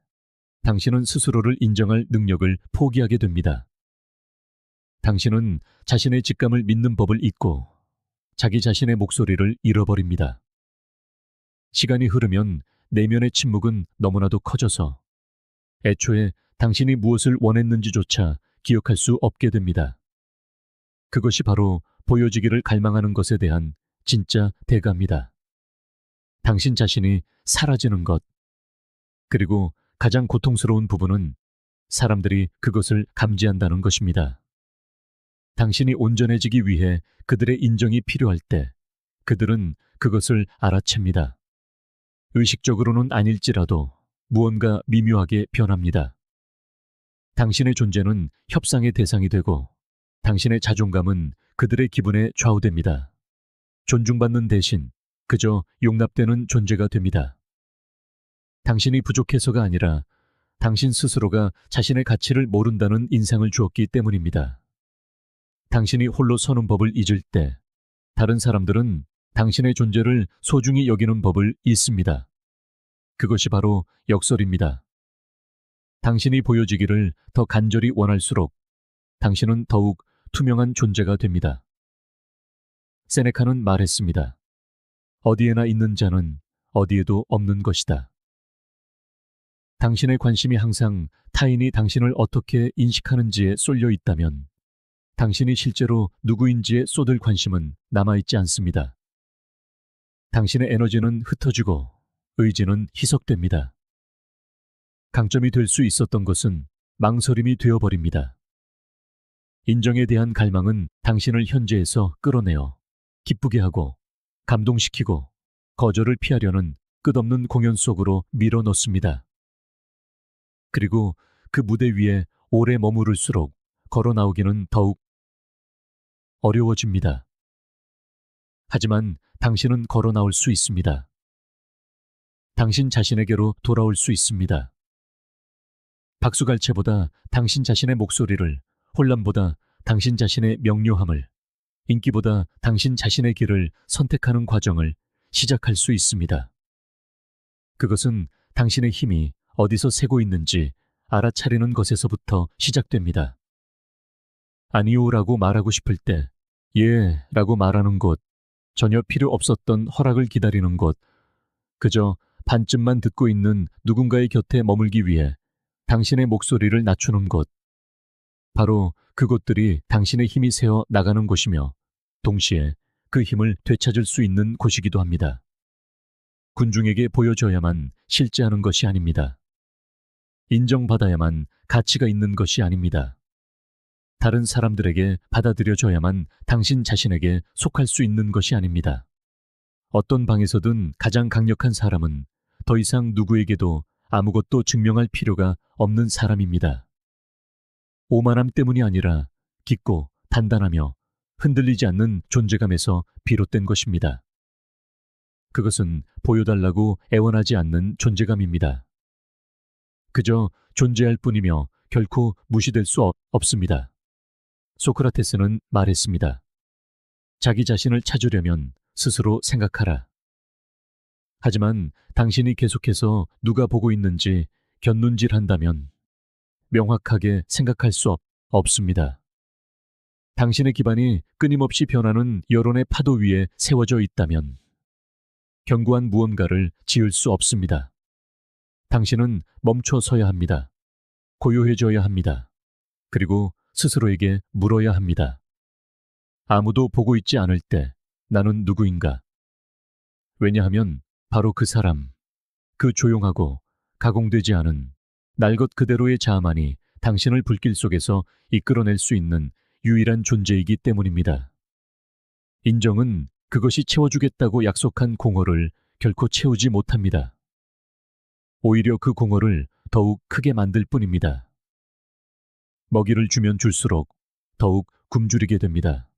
당신은 스스로를 인정할 능력을 포기하게 됩니다. 당신은 자신의 직감을 믿는 법을 잊고 자기 자신의 목소리를 잃어버립니다. 시간이 흐르면 내면의 침묵은 너무나도 커져서 애초에 당신이 무엇을 원했는지조차 기억할 수 없게 됩니다. 그것이 바로 보여지기를 갈망하는 것에 대한 진짜 대가입니다. 당신 자신이 사라지는 것, 그리고 가장 고통스러운 부분은 사람들이 그것을 감지한다는 것입니다. 당신이 온전해지기 위해 그들의 인정이 필요할 때 그들은 그것을 알아챕니다. 의식적으로는 아닐지라도 무언가 미묘하게 변합니다. 당신의 존재는 협상의 대상이 되고 당신의 자존감은 그들의 기분에 좌우됩니다. 존중받는 대신 그저 용납되는 존재가 됩니다. 당신이 부족해서가 아니라 당신 스스로가 자신의 가치를 모른다는 인상을 주었기 때문입니다. 당신이 홀로 서는 법을 잊을 때 다른 사람들은 당신의 존재를 소중히 여기는 법을 잊습니다. 그것이 바로 역설입니다. 당신이 보여지기를 더 간절히 원할수록 당신은 더욱 투명한 존재가 됩니다. 세네카는 말했습니다. 어디에나 있는 자는 어디에도 없는 것이다. 당신의 관심이 항상 타인이 당신을 어떻게 인식하는지에 쏠려 있다면 당신이 실제로 누구인지에 쏟을 관심은 남아있지 않습니다. 당신의 에너지는 흩어지고 의지는 희석됩니다. 강점이 될 수 있었던 것은 망설임이 되어버립니다. 인정에 대한 갈망은 당신을 현재에서 끌어내어 기쁘게 하고 감동시키고 거절을 피하려는 끝없는 공연 속으로 밀어넣습니다. 그리고 그 무대 위에 오래 머무를수록 걸어 나오기는 더욱 어려워집니다. 하지만 당신은 걸어 나올 수 있습니다. 당신 자신에게로 돌아올 수 있습니다. 박수갈채보다 당신 자신의 목소리를, 혼란보다 당신 자신의 명료함을, 인기보다 당신 자신의 길을 선택하는 과정을 시작할 수 있습니다. 그것은 당신의 힘이 어디서 새고 있는지 알아차리는 것에서부터 시작됩니다. 아니요라고 말하고 싶을 때 예라고 말하는 곳, 전혀 필요 없었던 허락을 기다리는 곳, 그저 반쯤만 듣고 있는 누군가의 곁에 머물기 위해 당신의 목소리를 낮추는 곳, 바로 그곳들이 당신의 힘이 새어 나가는 곳이며 동시에 그 힘을 되찾을 수 있는 곳이기도 합니다. 군중에게 보여줘야만 실제하는 것이 아닙니다. 인정받아야만 가치가 있는 것이 아닙니다. 다른 사람들에게 받아들여져야만 당신 자신에게 속할 수 있는 것이 아닙니다. 어떤 방에서든 가장 강력한 사람은 더 이상 누구에게도 아무것도 증명할 필요가 없는 사람입니다. 오만함 때문이 아니라 깊고 단단하며 흔들리지 않는 존재감에서 비롯된 것입니다. 그것은 보여달라고 애원하지 않는 존재감입니다. 그저 존재할 뿐이며 결코 무시될 수 없습니다. 소크라테스는 말했습니다. 자기 자신을 찾으려면 스스로 생각하라. 하지만 당신이 계속해서 누가 보고 있는지 곁눈질한다면 명확하게 생각할 수 없습니다. 당신의 기반이 끊임없이 변하는 여론의 파도 위에 세워져 있다면 견고한 무언가를 지을 수 없습니다. 당신은 멈춰 서야 합니다. 고요해져야 합니다. 그리고 스스로에게 물어야 합니다. 아무도 보고 있지 않을 때 나는 누구인가? 왜냐하면 바로 그 사람, 그 조용하고 가공되지 않은 날 것 그대로의 자아만이 당신을 불길 속에서 이끌어낼 수 있는 유일한 존재이기 때문입니다. 인정은 그것이 채워주겠다고 약속한 공허를 결코 채우지 못합니다. 오히려 그 공허를 더욱 크게 만들 뿐입니다. 먹이를 주면 줄수록 더욱 굶주리게 됩니다.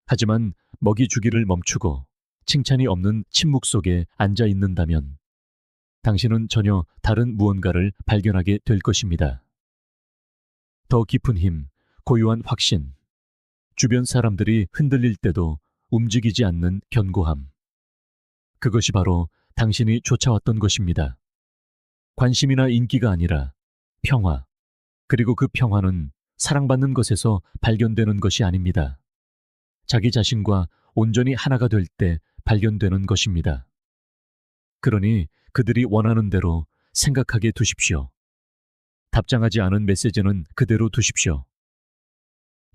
하지만 먹이 주기를 멈추고 칭찬이 없는 침묵 속에 앉아 있는다면 당신은 전혀 다른 무언가를 발견하게 될 것입니다. 더 깊은 힘, 고유한 확신, 주변 사람들이 흔들릴 때도 움직이지 않는 견고함. 그것이 바로 당신이 쫓아왔던 것입니다. 관심이나 인기가 아니라 평화, 그리고 그 평화는 사랑받는 것에서 발견되는 것이 아닙니다. 자기 자신과 온전히 하나가 될 때 발견되는 것입니다. 그러니 그들이 원하는 대로 생각하게 두십시오. 답장하지 않은 메시지는 그대로 두십시오.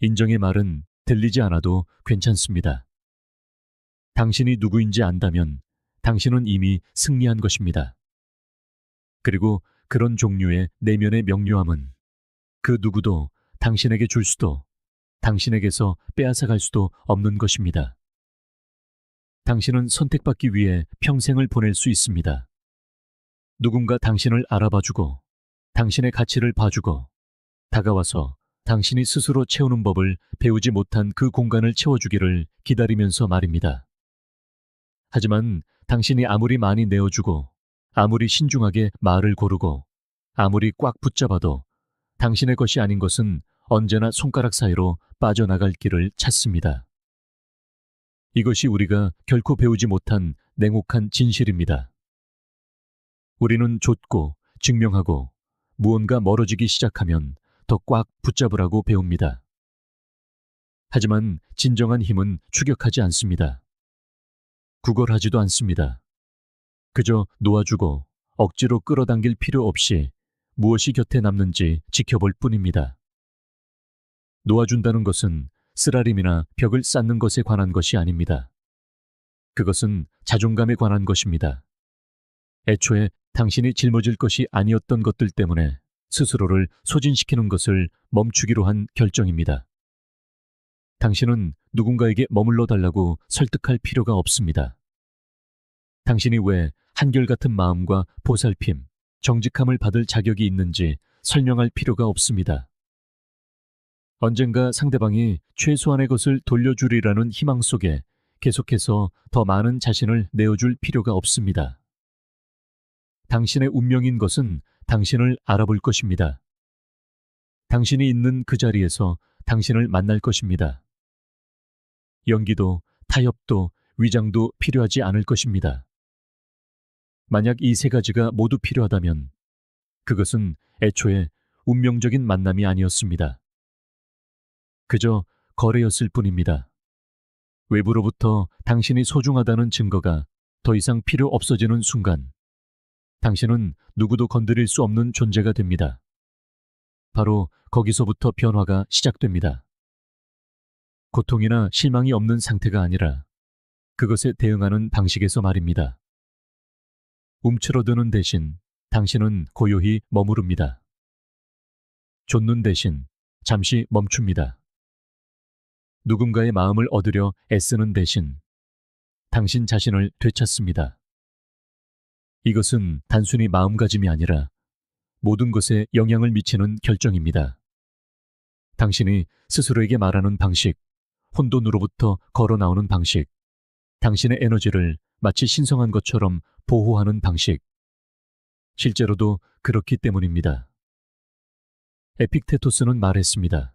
인정의 말은 들리지 않아도 괜찮습니다. 당신이 누구인지 안다면 당신은 이미 승리한 것입니다. 그리고 그런 종류의 내면의 명료함은 그 누구도 당신에게 줄 수도 당신에게서 빼앗아갈 수도 없는 것입니다. 당신은 선택받기 위해 평생을 보낼 수 있습니다. 누군가 당신을 알아봐주고 당신의 가치를 봐주고 다가와서 당신이 스스로 채우는 법을 배우지 못한 그 공간을 채워주기를 기다리면서 말입니다. 하지만 당신이 아무리 많이 내어주고 아무리 신중하게 말을 고르고 아무리 꽉 붙잡아도 당신의 것이 아닌 것은 언제나 손가락 사이로 빠져나갈 길을 찾습니다. 이것이 우리가 결코 배우지 못한 냉혹한 진실입니다. 우리는 좇고 증명하고 무언가 멀어지기 시작하면 더 꽉 붙잡으라고 배웁니다. 하지만 진정한 힘은 추격하지 않습니다. 구걸하지도 않습니다. 그저 놓아주고 억지로 끌어당길 필요 없이 무엇이 곁에 남는지 지켜볼 뿐입니다. 놓아준다는 것은 쓰라림이나 벽을 쌓는 것에 관한 것이 아닙니다. 그것은 자존감에 관한 것입니다. 애초에 당신이 짊어질 것이 아니었던 것들 때문에 스스로를 소진시키는 것을 멈추기로 한 결정입니다. 당신은 누군가에게 머물러 달라고 설득할 필요가 없습니다. 당신이 왜 한결같은 마음과 보살핌, 정직함을 받을 자격이 있는지 설명할 필요가 없습니다. 언젠가 상대방이 최소한의 것을 돌려주리라는 희망 속에 계속해서 더 많은 자신을 내어줄 필요가 없습니다. 당신의 운명인 것은 당신을 알아볼 것입니다. 당신이 있는 그 자리에서 당신을 만날 것입니다. 연기도, 타협도, 위장도 필요하지 않을 것입니다. 만약 이 세 가지가 모두 필요하다면 그것은 애초에 운명적인 만남이 아니었습니다. 그저 거래였을 뿐입니다. 외부로부터 당신이 소중하다는 증거가 더 이상 필요 없어지는 순간 당신은 누구도 건드릴 수 없는 존재가 됩니다. 바로 거기서부터 변화가 시작됩니다. 고통이나 실망이 없는 상태가 아니라 그것에 대응하는 방식에서 말입니다. 움츠러드는 대신 당신은 고요히 머무릅니다. 좇는 대신 잠시 멈춥니다. 누군가의 마음을 얻으려 애쓰는 대신 당신 자신을 되찾습니다. 이것은 단순히 마음가짐이 아니라 모든 것에 영향을 미치는 결정입니다. 당신이 스스로에게 말하는 방식, 혼돈으로부터 걸어 나오는 방식, 당신의 에너지를 마치 신성한 것처럼 보호하는 방식. 실제로도 그렇기 때문입니다. 에픽테토스는 말했습니다.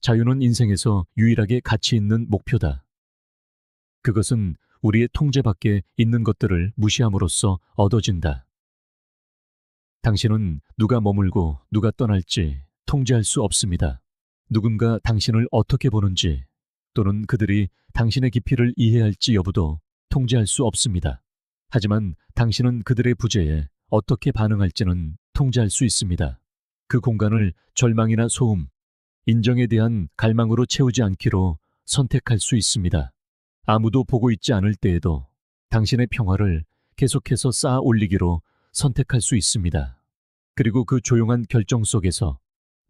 자유는 인생에서 유일하게 가치 있는 목표다. 그것은 우리의 통제 밖에 있는 것들을 무시함으로써 얻어진다. 당신은 누가 머물고 누가 떠날지 통제할 수 없습니다. 누군가 당신을 어떻게 보는지 또는 그들이 당신의 깊이를 이해할지 여부도 통제할 수 없습니다. 하지만 당신은 그들의 부재에 어떻게 반응할지는 통제할 수 있습니다. 그 공간을 절망이나 소음, 인정에 대한 갈망으로 채우지 않기로 선택할 수 있습니다. 아무도 보고 있지 않을 때에도 당신의 평화를 계속해서 쌓아 올리기로 선택할 수 있습니다. 그리고 그 조용한 결정 속에서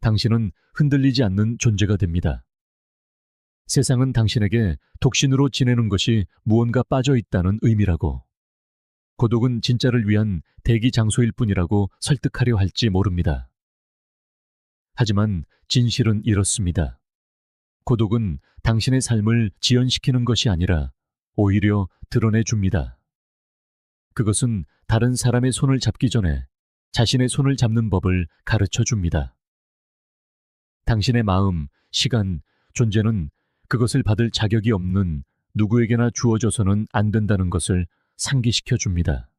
당신은 흔들리지 않는 존재가 됩니다. 세상은 당신에게 독신으로 지내는 것이 무언가 빠져 있다는 의미라고, 고독은 진짜를 위한 대기 장소일 뿐이라고 설득하려 할지 모릅니다. 하지만 진실은 이렇습니다. 고독은 당신의 삶을 지연시키는 것이 아니라 오히려 드러내줍니다. 그것은 다른 사람의 손을 잡기 전에 자신의 손을 잡는 법을 가르쳐 줍니다. 당신의 마음, 시간, 존재는 그것을 받을 자격이 없는 누구에게나 주어져서는 안 된다는 것을 상기시켜 줍니다.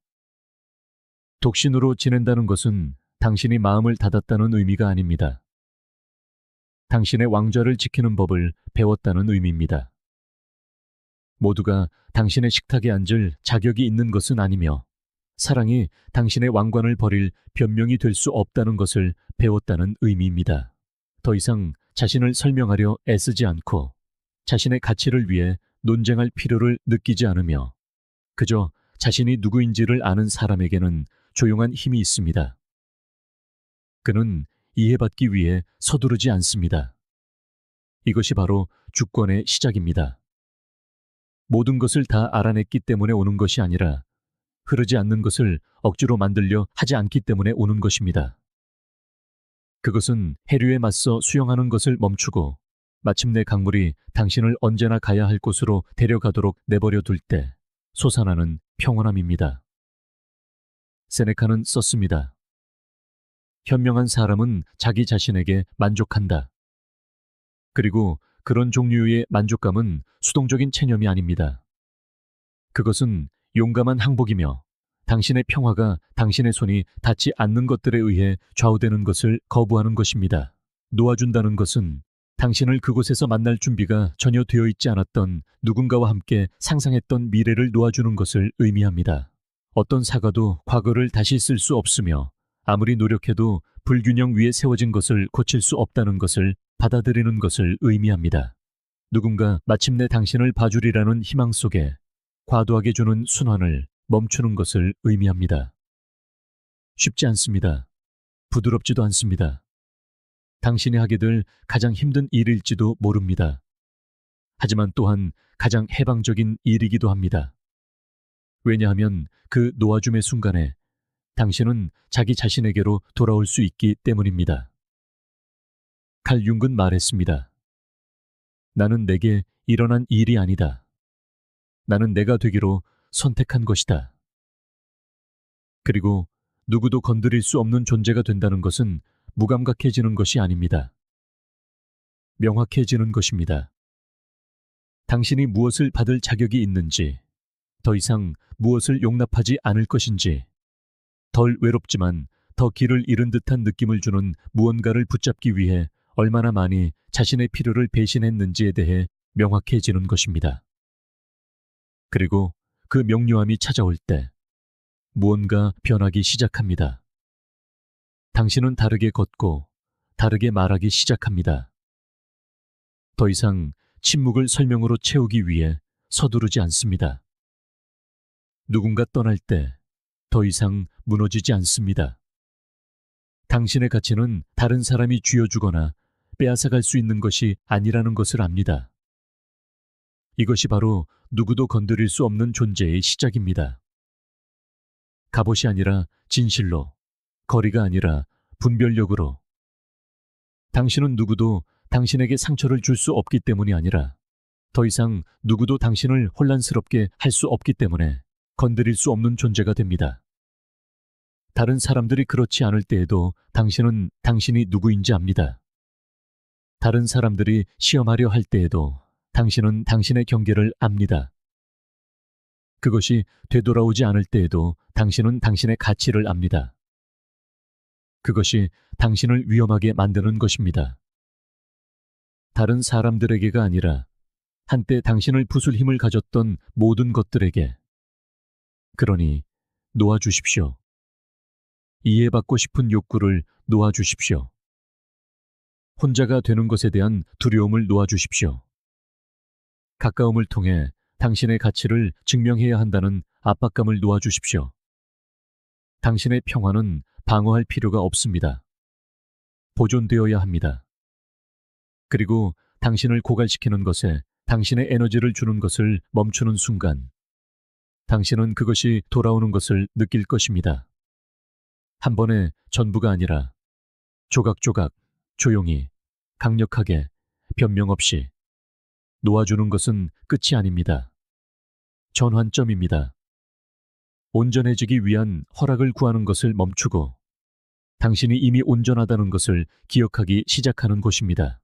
독신으로 지낸다는 것은 당신이 마음을 닫았다는 의미가 아닙니다. 당신의 왕좌를 지키는 법을 배웠다는 의미입니다. 모두가 당신의 식탁에 앉을 자격이 있는 것은 아니며 사랑이 당신의 왕관을 버릴 변명이 될 수 없다는 것을 배웠다는 의미입니다. 더 이상 자신을 설명하려 애쓰지 않고 자신의 가치를 위해 논쟁할 필요를 느끼지 않으며 그저 자신이 누구인지를 아는 사람에게는 조용한 힘이 있습니다. 그는 이해받기 위해 서두르지 않습니다. 이것이 바로 주권의 시작입니다. 모든 것을 다 알아냈기 때문에 오는 것이 아니라 흐르지 않는 것을 억지로 만들려 하지 않기 때문에 오는 것입니다. 그것은 해류에 맞서 수영하는 것을 멈추고 마침내 강물이 당신을 언제나 가야 할 곳으로 데려가도록 내버려 둘 때 솟아나는 평온함입니다. 세네카는 썼습니다. 현명한 사람은 자기 자신에게 만족한다. 그리고 그런 종류의 만족감은 수동적인 체념이 아닙니다. 그것은 용감한 항복이며 당신의 평화가 당신의 손이 닿지 않는 것들에 의해 좌우되는 것을 거부하는 것입니다. 놓아준다는 것은 당신을 그곳에서 만날 준비가 전혀 되어 있지 않았던 누군가와 함께 상상했던 미래를 놓아주는 것을 의미합니다. 어떤 사과도 과거를 다시 쓸 수 없으며 아무리 노력해도 불균형 위에 세워진 것을 고칠 수 없다는 것을 받아들이는 것을 의미합니다. 누군가 마침내 당신을 봐주리라는 희망 속에 과도하게 주는 순환을 멈추는 것을 의미합니다. 쉽지 않습니다. 부드럽지도 않습니다. 당신이 하게 될 가장 힘든 일일지도 모릅니다. 하지만 또한 가장 해방적인 일이기도 합니다. 왜냐하면 그 놓아줌의 순간에 당신은 자기 자신에게로 돌아올 수 있기 때문입니다. 칼 융은 말했습니다. 나는 내게 일어난 일이 아니다. 나는 내가 되기로 선택한 것이다. 그리고 누구도 건드릴 수 없는 존재가 된다는 것은 무감각해지는 것이 아닙니다. 명확해지는 것입니다. 당신이 무엇을 받을 자격이 있는지, 더 이상 무엇을 용납하지 않을 것인지, 덜 외롭지만 더 길을 잃은 듯한 느낌을 주는 무언가를 붙잡기 위해 얼마나 많이 자신의 필요를 배신했는지에 대해 명확해지는 것입니다. 그리고 그 명료함이 찾아올 때 무언가 변하기 시작합니다. 당신은 다르게 걷고 다르게 말하기 시작합니다. 더 이상 침묵을 설명으로 채우기 위해 서두르지 않습니다. 누군가 떠날 때 더 이상 무너지지 않습니다. 당신의 가치는 다른 사람이 쥐어주거나 빼앗아갈 수 있는 것이 아니라는 것을 압니다. 이것이 바로 누구도 건드릴 수 없는 존재의 시작입니다. 갑옷이 아니라 진실로, 거리가 아니라 분별력으로. 당신은 누구도 당신에게 상처를 줄 수 없기 때문이 아니라 더 이상 누구도 당신을 혼란스럽게 할 수 없기 때문에 건드릴 수 없는 존재가 됩니다. 다른 사람들이 그렇지 않을 때에도 당신은 당신이 누구인지 압니다. 다른 사람들이 시험하려 할 때에도 당신은 당신의 경계를 압니다. 그것이 되돌아오지 않을 때에도 당신은 당신의 가치를 압니다. 그것이 당신을 위험하게 만드는 것입니다. 다른 사람들에게가 아니라 한때 당신을 부술 힘을 가졌던 모든 것들에게. 그러니 놓아주십시오. 이해받고 싶은 욕구를 놓아주십시오. 혼자가 되는 것에 대한 두려움을 놓아주십시오. 가까움을 통해 당신의 가치를 증명해야 한다는 압박감을 놓아주십시오. 당신의 평화는 방어할 필요가 없습니다. 보존되어야 합니다. 그리고 당신을 고갈시키는 것에 당신의 에너지를 주는 것을 멈추는 순간, 당신은 그것이 돌아오는 것을 느낄 것입니다. 한 번에 전부가 아니라 조각조각, 조용히, 강력하게, 변명 없이. 놓아주는 것은 끝이 아닙니다. 전환점입니다. 온전해지기 위한 허락을 구하는 것을 멈추고 당신이 이미 온전하다는 것을 기억하기 시작하는 곳입니다.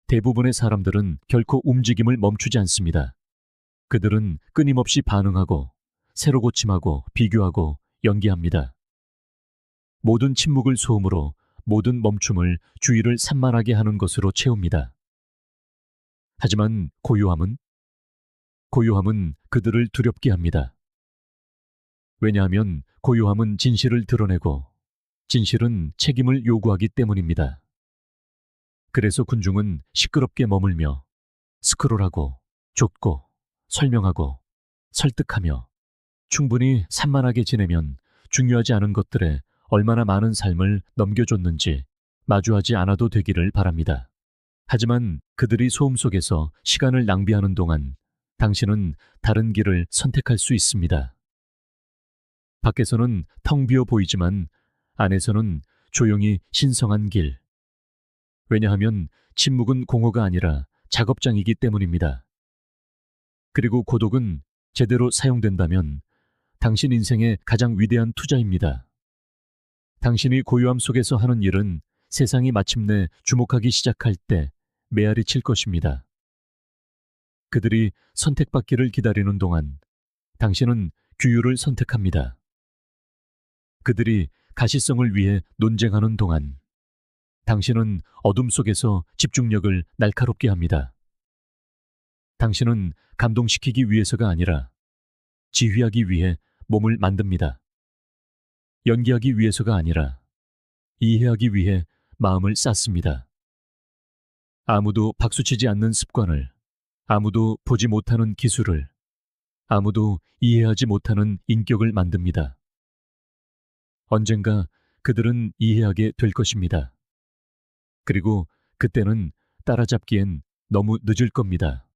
대부분의 사람들은 결코 움직임을 멈추지 않습니다. 그들은 끊임없이 반응하고 새로 고침하고 비교하고 연기합니다. 모든 침묵을 소음으로 모든 멈춤을 주의를 산만하게 하는 것으로 채웁니다. 하지만 고요함은 그들을 두렵게 합니다. 왜냐하면 고요함은 진실을 드러내고 진실은 책임을 요구하기 때문입니다. 그래서 군중은 시끄럽게 머물며 스크롤하고 좁고 설명하고 설득하며 충분히 산만하게 지내면 중요하지 않은 것들에 얼마나 많은 삶을 넘겨줬는지 마주하지 않아도 되기를 바랍니다. 하지만 그들이 소음 속에서 시간을 낭비하는 동안 당신은 다른 길을 선택할 수 있습니다. 밖에서는 텅 비어 보이지만 안에서는 조용히 신성한 길. 왜냐하면 침묵은 공허가 아니라 작업장이기 때문입니다. 그리고 고독은 제대로 사용된다면 당신 인생의 가장 위대한 투자입니다. 당신이 고요함 속에서 하는 일은 세상이 마침내 주목하기 시작할 때 메아리 칠 것입니다. 그들이 선택받기를 기다리는 동안 당신은 규율을 선택합니다. 그들이 가시성을 위해 논쟁하는 동안 당신은 어둠 속에서 집중력을 날카롭게 합니다. 당신은 감동시키기 위해서가 아니라 지휘하기 위해 몸을 만듭니다. 연기하기 위해서가 아니라 이해하기 위해 마음을 쌓습니다. 아무도 박수치지 않는 습관을, 아무도 보지 못하는 기술을, 아무도 이해하지 못하는 인격을 만듭니다. 언젠가 그들은 이해하게 될 것입니다. 그리고 그때는 따라잡기엔 너무 늦을 겁니다.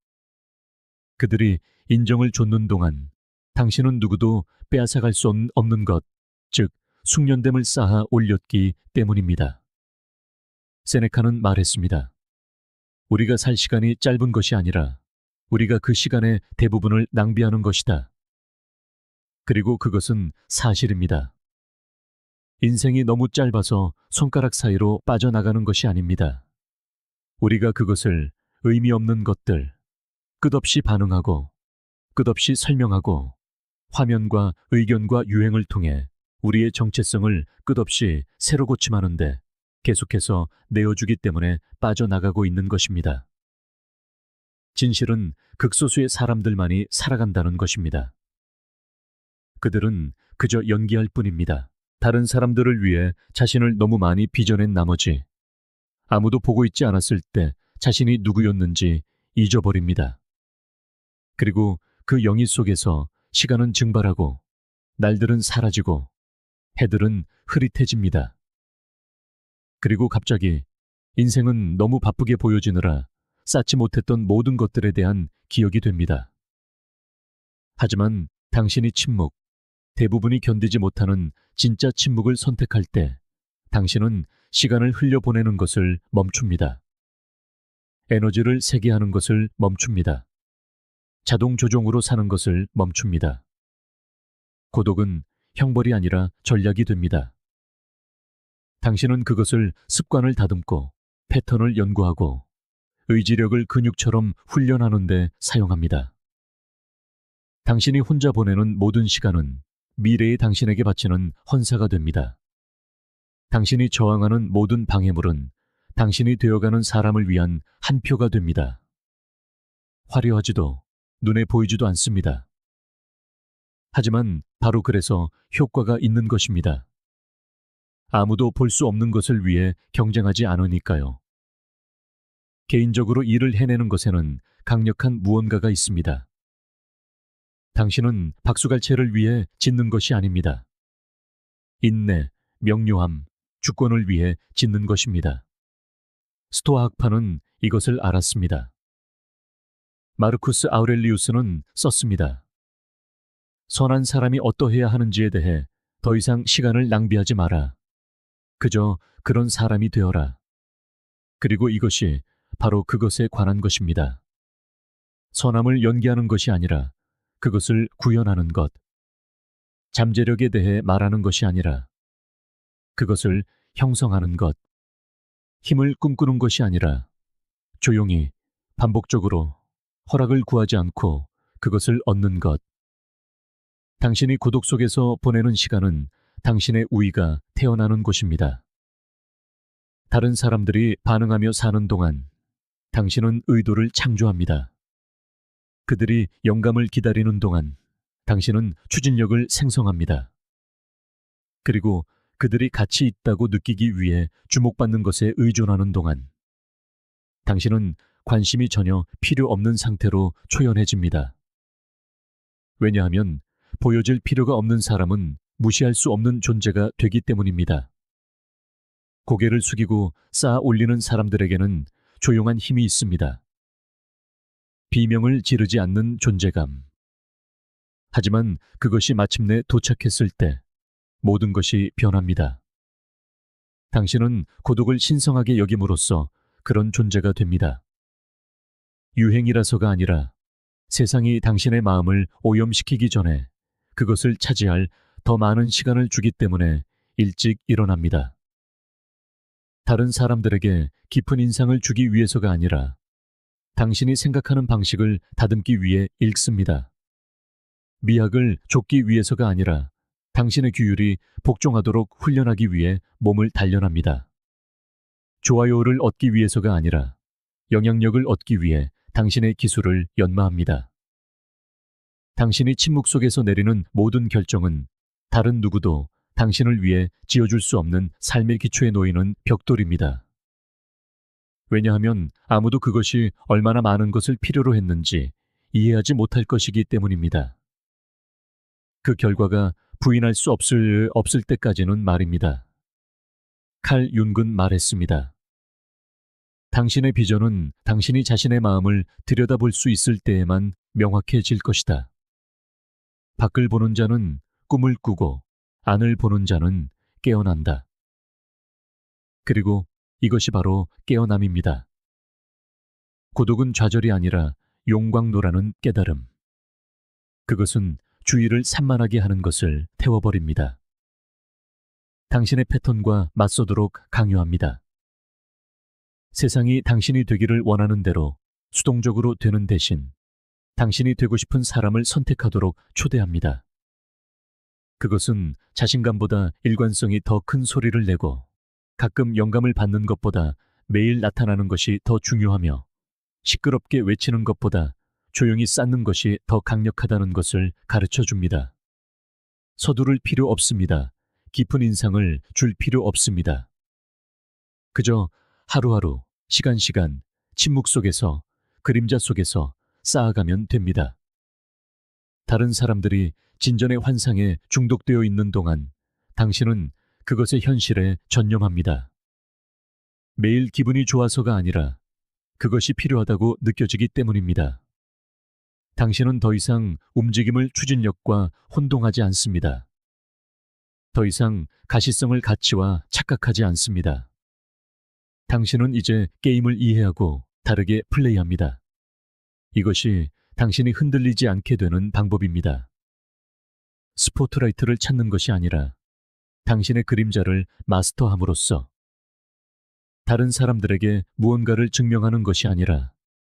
그들이 인정을 줬는 동안 당신은 누구도 빼앗아갈 수 없는 것, 즉 숙련됨을 쌓아 올렸기 때문입니다. 세네카는 말했습니다. 우리가 살 시간이 짧은 것이 아니라 우리가 그 시간의 대부분을 낭비하는 것이다. 그리고 그것은 사실입니다. 인생이 너무 짧아서 손가락 사이로 빠져나가는 것이 아닙니다. 우리가 그것을 의미 없는 것들, 끝없이 반응하고 끝없이 설명하고 화면과 의견과 유행을 통해 우리의 정체성을 끝없이 새로 고침하는데 계속해서 내어주기 때문에 빠져나가고 있는 것입니다. 진실은 극소수의 사람들만이 살아간다는 것입니다. 그들은 그저 연기할 뿐입니다. 다른 사람들을 위해 자신을 너무 많이 빚어낸 나머지 아무도 보고 있지 않았을 때 자신이 누구였는지 잊어버립니다. 그리고 그 영희 속에서 시간은 증발하고 날들은 사라지고 해들은 흐릿해집니다. 그리고 갑자기 인생은 너무 바쁘게 보여지느라 쌓지 못했던 모든 것들에 대한 기억이 됩니다. 하지만 당신이 침묵, 대부분이 견디지 못하는 진짜 침묵을 선택할 때 당신은 시간을 흘려보내는 것을 멈춥니다. 에너지를 세게 하는 것을 멈춥니다. 자동 조종으로 사는 것을 멈춥니다. 고독은 형벌이 아니라 전략이 됩니다. 당신은 그것을 습관을 다듬고 패턴을 연구하고 의지력을 근육처럼 훈련하는 데 사용합니다. 당신이 혼자 보내는 모든 시간은 미래의 당신에게 바치는 헌사가 됩니다. 당신이 저항하는 모든 방해물은 당신이 되어가는 사람을 위한 한 표가 됩니다. 화려하지도 눈에 보이지도 않습니다. 하지만 바로 그래서 효과가 있는 것입니다. 아무도 볼 수 없는 것을 위해 경쟁하지 않으니까요. 개인적으로 일을 해내는 것에는 강력한 무언가가 있습니다. 당신은 박수갈채를 위해 짓는 것이 아닙니다. 인내, 명료함, 주권을 위해 짓는 것입니다. 스토아 학파는 이것을 알았습니다. 마르쿠스 아우렐리우스는 썼습니다. 선한 사람이 어떠해야 하는지에 대해 더 이상 시간을 낭비하지 마라. 그저 그런 사람이 되어라. 그리고 이것이 바로 그것에 관한 것입니다. 선함을 연기하는 것이 아니라 그것을 구현하는 것. 잠재력에 대해 말하는 것이 아니라 그것을 형성하는 것. 힘을 꿈꾸는 것이 아니라 조용히 반복적으로 허락을 구하지 않고 그것을 얻는 것. 당신이 고독 속에서 보내는 시간은 당신의 우위가 태어나는 곳입니다. 다른 사람들이 반응하며 사는 동안 당신은 의도를 창조합니다. 그들이 영감을 기다리는 동안 당신은 추진력을 생성합니다. 그리고 그들이 가치 있다고 느끼기 위해 주목받는 것에 의존하는 동안 당신은 관심이 전혀 필요 없는 상태로 초연해집니다. 왜냐하면 보여질 필요가 없는 사람은 무시할 수 없는 존재가 되기 때문입니다. 고개를 숙이고 쌓아 올리는 사람들에게는 조용한 힘이 있습니다. 비명을 지르지 않는 존재감. 하지만 그것이 마침내 도착했을 때 모든 것이 변합니다. 당신은 고독을 신성하게 여김으로써 그런 존재가 됩니다. 유행이라서가 아니라 세상이 당신의 마음을 오염시키기 전에 그것을 차지할 더 많은 시간을 주기 때문에 일찍 일어납니다. 다른 사람들에게 깊은 인상을 주기 위해서가 아니라 당신이 생각하는 방식을 다듬기 위해 읽습니다. 미학을 좁기 위해서가 아니라 당신의 규율이 복종하도록 훈련하기 위해 몸을 단련합니다. 좋아요를 얻기 위해서가 아니라 영향력을 얻기 위해 당신의 기술을 연마합니다. 당신이 침묵 속에서 내리는 모든 결정은 다른 누구도 당신을 위해 지어줄 수 없는 삶의 기초에 놓이는 벽돌입니다. 왜냐하면 아무도 그것이 얼마나 많은 것을 필요로 했는지 이해하지 못할 것이기 때문입니다. 그 결과가 부인할 수 없을 때까지는 말입니다. 칼 윤근 말했습니다. 당신의 비전은 당신이 자신의 마음을 들여다볼 수 있을 때에만 명확해질 것이다. 밖을 보는 자는 꿈을 꾸고 안을 보는 자는 깨어난다. 그리고 이것이 바로 깨어남입니다. 고독은 좌절이 아니라 용광로라는 깨달음. 그것은 주의를 산만하게 하는 것을 태워버립니다. 당신의 패턴과 맞서도록 강요합니다. 세상이 당신이 되기를 원하는 대로 수동적으로 되는 대신 당신이 되고 싶은 사람을 선택하도록 초대합니다. 그것은 자신감보다 일관성이 더 큰 소리를 내고 가끔 영감을 받는 것보다 매일 나타나는 것이 더 중요하며 시끄럽게 외치는 것보다 조용히 쌓는 것이 더 강력하다는 것을 가르쳐 줍니다. 서두를 필요 없습니다. 깊은 인상을 줄 필요 없습니다. 그저 하루하루, 시간시간, 침묵 속에서, 그림자 속에서 쌓아가면 됩니다. 다른 사람들이 진전의 환상에 중독되어 있는 동안 당신은 그것의 현실에 전념합니다. 매일 기분이 좋아서가 아니라 그것이 필요하다고 느껴지기 때문입니다. 당신은 더 이상 움직임을 추진력과 혼동하지 않습니다. 더 이상 가시성을 가치와 착각하지 않습니다. 당신은 이제 게임을 이해하고 다르게 플레이합니다. 이것이 당신이 흔들리지 않게 되는 방법입니다. 스포트라이트를 찾는 것이 아니라 당신의 그림자를 마스터함으로써 다른 사람들에게 무언가를 증명하는 것이 아니라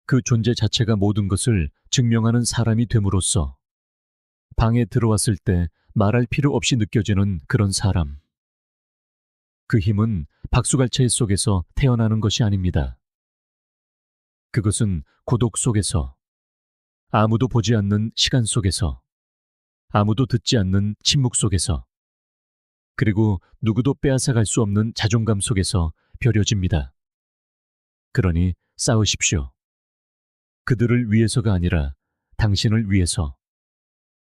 그 존재 자체가 모든 것을 증명하는 사람이 됨으로써 방에 들어왔을 때 말할 필요 없이 느껴지는 그런 사람. 그 힘은 박수갈채 속에서 태어나는 것이 아닙니다. 그것은 고독 속에서, 아무도 보지 않는 시간 속에서, 아무도 듣지 않는 침묵 속에서, 그리고 누구도 빼앗아갈 수 없는 자존감 속에서 벼려집니다. 그러니 싸우십시오. 그들을 위해서가 아니라 당신을 위해서.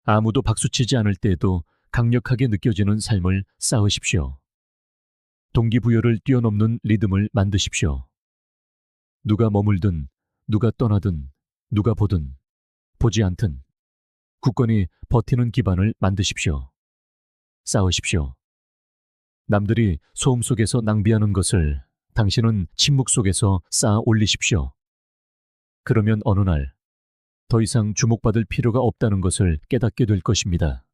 아무도 박수치지 않을 때에도 강력하게 느껴지는 삶을 쌓으십시오. 동기부여를 뛰어넘는 리듬을 만드십시오. 누가 머물든, 누가 떠나든, 누가 보든, 보지 않든, 굳건히 버티는 기반을 만드십시오. 싸우십시오. 남들이 소음 속에서 낭비하는 것을 당신은 침묵 속에서 쌓아 올리십시오. 그러면 어느 날 더 이상 주목받을 필요가 없다는 것을 깨닫게 될 것입니다.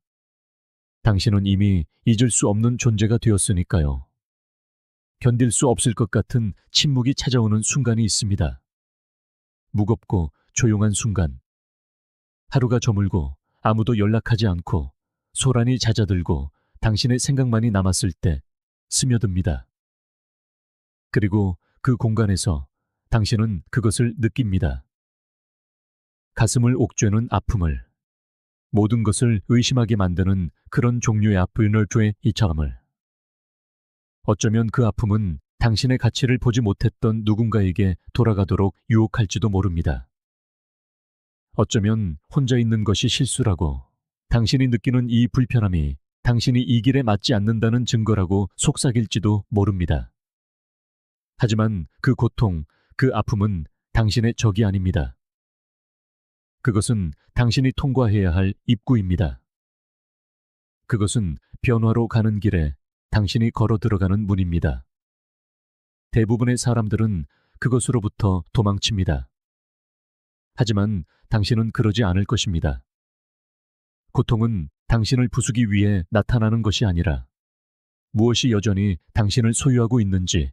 당신은 이미 잊을 수 없는 존재가 되었으니까요. 견딜 수 없을 것 같은 침묵이 찾아오는 순간이 있습니다. 무겁고 조용한 순간. 하루가 저물고 아무도 연락하지 않고 소란이 잦아들고 당신의 생각만이 남았을 때 스며듭니다. 그리고 그 공간에서 당신은 그것을 느낍니다. 가슴을 옥죄는 아픔을, 모든 것을 의심하게 만드는 그런 종류의 아픔을 이처럼을. 어쩌면 그 아픔은 당신의 가치를 보지 못했던 누군가에게 돌아가도록 유혹할지도 모릅니다. 어쩌면 혼자 있는 것이 실수라고, 당신이 느끼는 이 불편함이 당신이 이 길에 맞지 않는다는 증거라고 속삭일지도 모릅니다. 하지만 그 고통, 그 아픔은 당신의 적이 아닙니다. 그것은 당신이 통과해야 할 입구입니다. 그것은 변화로 가는 길에 당신이 걸어 들어가는 문입니다. 대부분의 사람들은 그것으로부터 도망칩니다. 하지만 당신은 그러지 않을 것입니다. 고통은 당신을 부수기 위해 나타나는 것이 아니라 무엇이 여전히 당신을 소유하고 있는지,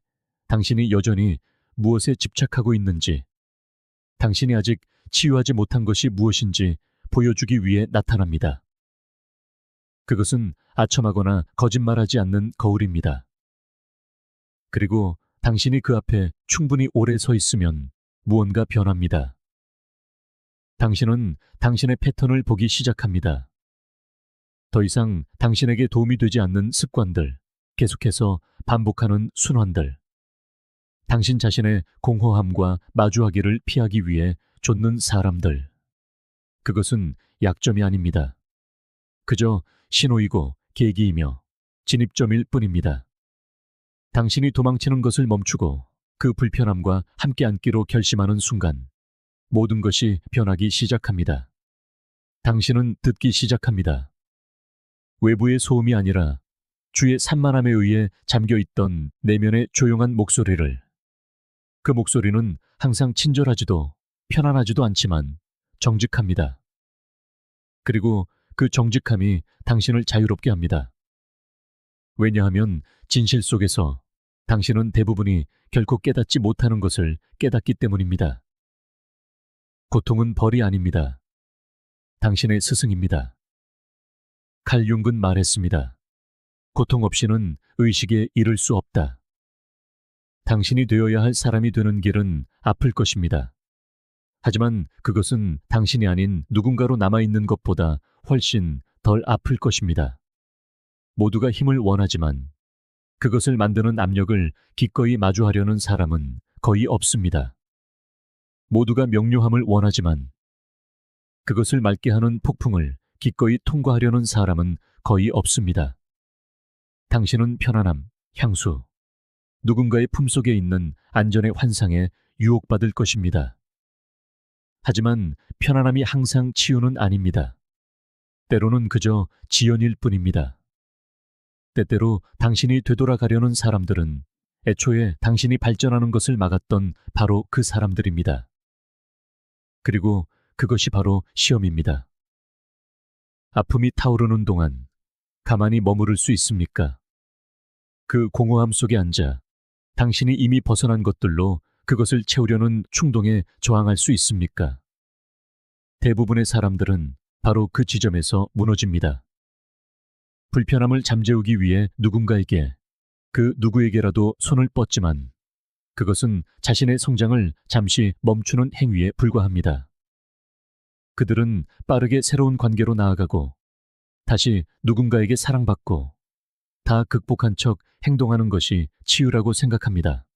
당신이 여전히 무엇에 집착하고 있는지, 당신이 아직 치유하지 못한 것이 무엇인지 보여주기 위해 나타납니다. 그것은 아첨하거나 거짓말하지 않는 거울입니다. 그리고 당신이 그 앞에 충분히 오래 서 있으면 무언가 변합니다. 당신은 당신의 패턴을 보기 시작합니다. 더 이상 당신에게 도움이 되지 않는 습관들, 계속해서 반복하는 순환들, 당신 자신의 공허함과 마주하기를 피하기 위해 좇는 사람들. 그것은 약점이 아닙니다. 그저 신호이고 계기이며 진입점일 뿐입니다. 당신이 도망치는 것을 멈추고 그 불편함과 함께 앉기로 결심하는 순간 모든 것이 변하기 시작합니다. 당신은 듣기 시작합니다. 외부의 소음이 아니라 주의 산만함에 의해 잠겨있던 내면의 조용한 목소리를. 그 목소리는 항상 친절하지도 편안하지도 않지만 정직합니다. 그리고 그 정직함이 당신을 자유롭게 합니다. 왜냐하면 진실 속에서 당신은 대부분이 결코 깨닫지 못하는 것을 깨닫기 때문입니다. 고통은 벌이 아닙니다. 당신의 스승입니다. 칼 융은 말했습니다. 고통 없이는 의식에 이를 수 없다. 당신이 되어야 할 사람이 되는 길은 아플 것입니다. 하지만 그것은 당신이 아닌 누군가로 남아있는 것보다 훨씬 덜 아플 것입니다. 모두가 힘을 원하지만 그것을 만드는 압력을 기꺼이 마주하려는 사람은 거의 없습니다. 모두가 명료함을 원하지만 그것을 맑게 하는 폭풍을 기꺼이 통과하려는 사람은 거의 없습니다. 당신은 편안함, 향수, 누군가의 품속에 있는 안전의 환상에 유혹받을 것입니다. 하지만 편안함이 항상 치유는 아닙니다. 때로는 그저 지연일 뿐입니다. 때때로 당신이 되돌아가려는 사람들은 애초에 당신이 발전하는 것을 막았던 바로 그 사람들입니다. 그리고 그것이 바로 시험입니다. 아픔이 타오르는 동안 가만히 머무를 수 있습니까? 그 공허함 속에 앉아 당신이 이미 벗어난 것들로 그것을 채우려는 충동에 저항할 수 있습니까? 대부분의 사람들은 바로 그 지점에서 무너집니다. 불편함을 잠재우기 위해 누군가에게, 그 누구에게라도 손을 뻗지만 그것은 자신의 성장을 잠시 멈추는 행위에 불과합니다. 그들은 빠르게 새로운 관계로 나아가고 다시 누군가에게 사랑받고 다 극복한 척 행동하는 것이 치유라고 생각합니다.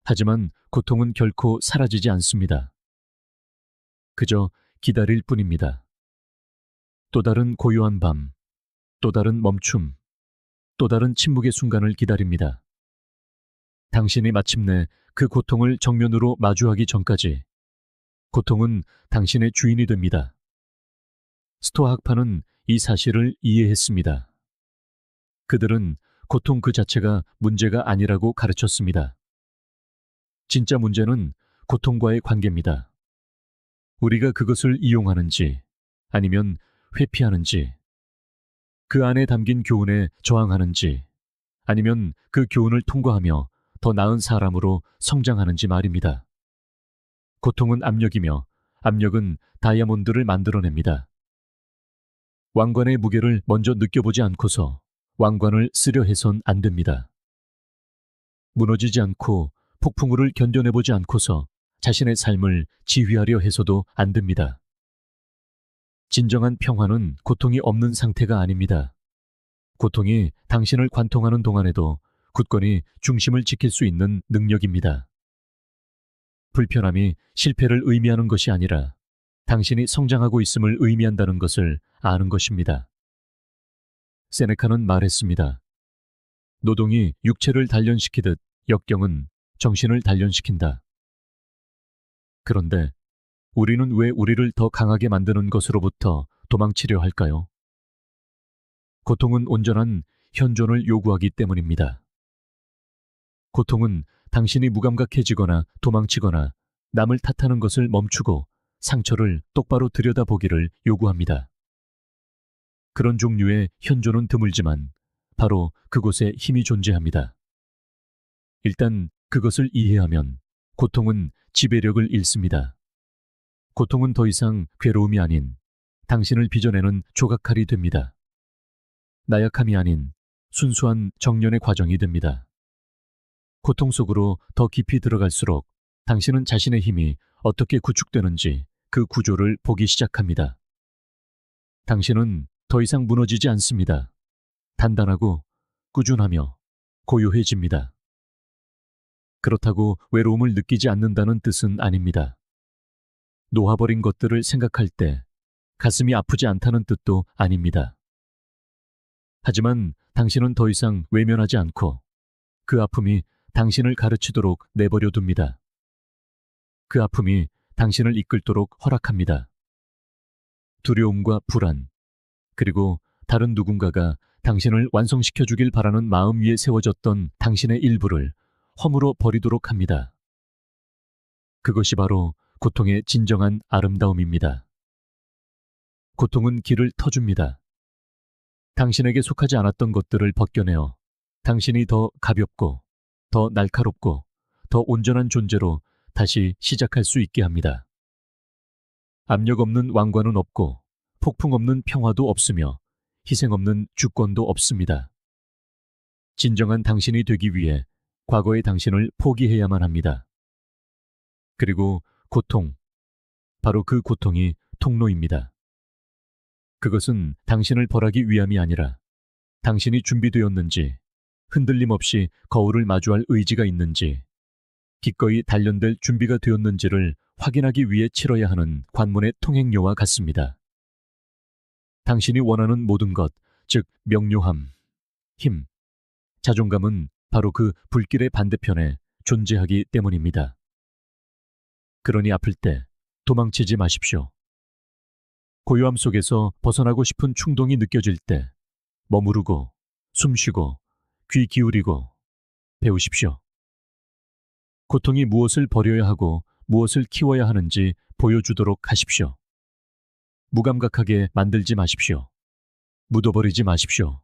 하지만 고통은 결코 사라지지 않습니다. 그저 기다릴 뿐입니다. 또 다른 고요한 밤, 또 다른 멈춤, 또 다른 침묵의 순간을 기다립니다. 당신이 마침내 그 고통을 정면으로 마주하기 전까지 고통은 당신의 주인이 됩니다. 스토아 학파는 이 사실을 이해했습니다. 그들은 고통 그 자체가 문제가 아니라고 가르쳤습니다. 진짜 문제는 고통과의 관계입니다. 우리가 그것을 이용하는지 아니면 회피하는지, 그 안에 담긴 교훈에 저항하는지 아니면 그 교훈을 통과하며 더 나은 사람으로 성장하는지 말입니다. 고통은 압력이며 압력은 다이아몬드를 만들어냅니다. 왕관의 무게를 먼저 느껴보지 않고서 왕관을 쓰려 해선 안 됩니다. 무너지지 않고 폭풍우를 견뎌내보지 않고서 자신의 삶을 지휘하려 해서도 안 됩니다. 진정한 평화는 고통이 없는 상태가 아닙니다. 고통이 당신을 관통하는 동안에도 굳건히 중심을 지킬 수 있는 능력입니다. 불편함이 실패를 의미하는 것이 아니라 당신이 성장하고 있음을 의미한다는 것을 아는 것입니다. 세네카는 말했습니다. 노동이 육체를 단련시키듯 역경은 정신을 단련시킨다. 그런데 우리는 왜 우리를 더 강하게 만드는 것으로부터 도망치려 할까요? 고통은 온전한 현존을 요구하기 때문입니다. 고통은 당신이 무감각해지거나 도망치거나 남을 탓하는 것을 멈추고 상처를 똑바로 들여다보기를 요구합니다. 그런 종류의 현존은 드물지만 바로 그곳에 힘이 존재합니다. 일단 그것을 이해하면 고통은 지배력을 잃습니다. 고통은 더 이상 괴로움이 아닌 당신을 빚어내는 조각칼이 됩니다. 나약함이 아닌 순수한 정련의 과정이 됩니다. 고통 속으로 더 깊이 들어갈수록 당신은 자신의 힘이 어떻게 구축되는지 그 구조를 보기 시작합니다. 당신은 더 이상 무너지지 않습니다. 단단하고 꾸준하며 고요해집니다. 그렇다고 외로움을 느끼지 않는다는 뜻은 아닙니다. 놓아버린 것들을 생각할 때 가슴이 아프지 않다는 뜻도 아닙니다. 하지만 당신은 더 이상 외면하지 않고 그 아픔이 당신을 가르치도록 내버려 둡니다. 그 아픔이 당신을 이끌도록 허락합니다. 두려움과 불안, 그리고 다른 누군가가 당신을 완성시켜 주길 바라는 마음 위에 세워졌던 당신의 일부를 허물어 버리도록 합니다. 그것이 바로 고통의 진정한 아름다움입니다. 고통은 길을 터줍니다. 당신에게 속하지 않았던 것들을 벗겨내어 당신이 더 가볍고, 더 날카롭고, 더 온전한 존재로 다시 시작할 수 있게 합니다. 압력 없는 왕관은 없고, 폭풍 없는 평화도 없으며, 희생 없는 주권도 없습니다. 진정한 당신이 되기 위해 과거의 당신을 포기해야만 합니다. 그리고 고통, 바로 그 고통이 통로입니다. 그것은 당신을 벌하기 위함이 아니라 당신이 준비되었는지, 흔들림 없이 거울을 마주할 의지가 있는지, 기꺼이 단련될 준비가 되었는지를 확인하기 위해 치러야 하는 관문의 통행료와 같습니다. 당신이 원하는 모든 것, 즉 명료함, 힘, 자존감은 바로 그 불길의 반대편에 존재하기 때문입니다. 그러니 아플 때 도망치지 마십시오. 고요함 속에서 벗어나고 싶은 충동이 느껴질 때 머무르고, 숨쉬고, 귀 기울이고 배우십시오. 고통이 무엇을 버려야 하고 무엇을 키워야 하는지 보여주도록 하십시오. 무감각하게 만들지 마십시오. 묻어버리지 마십시오.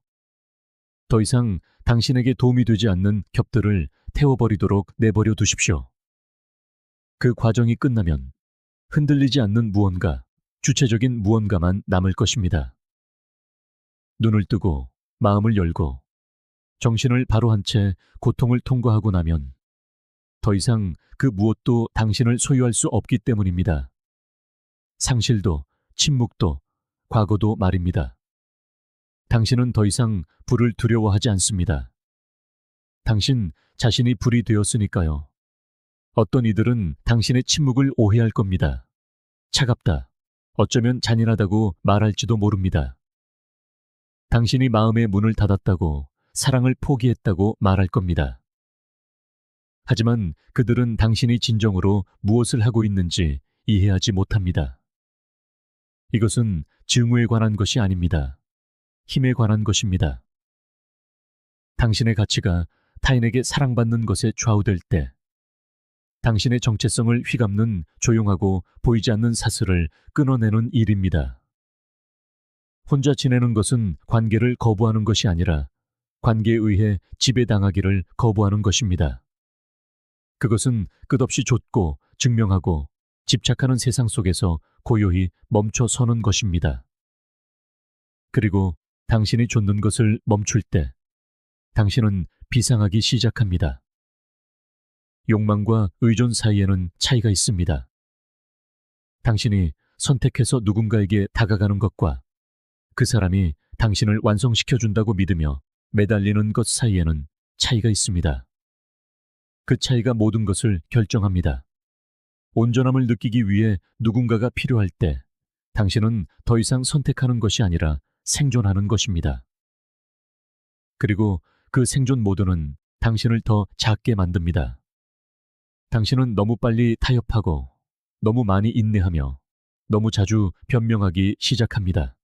더 이상 당신에게 도움이 되지 않는 겹들을 태워버리도록 내버려 두십시오. 그 과정이 끝나면 흔들리지 않는 무언가, 주체적인 무언가만 남을 것입니다. 눈을 뜨고 마음을 열고 정신을 바로 한 채 고통을 통과하고 나면 더 이상 그 무엇도 당신을 소유할 수 없기 때문입니다. 상실도, 침묵도, 과거도 말입니다. 당신은 더 이상 불을 두려워하지 않습니다. 당신 자신이 불이 되었으니까요. 어떤 이들은 당신의 침묵을 오해할 겁니다. 차갑다, 어쩌면 잔인하다고 말할지도 모릅니다. 당신이 마음의 문을 닫았다고, 사랑을 포기했다고 말할 겁니다. 하지만 그들은 당신이 진정으로 무엇을 하고 있는지 이해하지 못합니다. 이것은 증오에 관한 것이 아닙니다. 힘에 관한 것입니다. 당신의 가치가 타인에게 사랑받는 것에 좌우될 때, 당신의 정체성을 휘감는 조용하고 보이지 않는 사슬을 끊어내는 일입니다. 혼자 지내는 것은 관계를 거부하는 것이 아니라 관계에 의해 지배당하기를 거부하는 것입니다. 그것은 끝없이 좇고 증명하고 집착하는 세상 속에서 고요히 멈춰 서는 것입니다. 그리고 당신이 좇는 것을 멈출 때 당신은 비상하기 시작합니다. 욕망과 의존 사이에는 차이가 있습니다. 당신이 선택해서 누군가에게 다가가는 것과 그 사람이 당신을 완성시켜준다고 믿으며 매달리는 것 사이에는 차이가 있습니다. 그 차이가 모든 것을 결정합니다. 온전함을 느끼기 위해 누군가가 필요할 때 당신은 더 이상 선택하는 것이 아니라 생존하는 것입니다. 그리고 그 생존 모드는 당신을 더 작게 만듭니다. 당신은 너무 빨리 타협하고 너무 많이 인내하며 너무 자주 변명하기 시작합니다.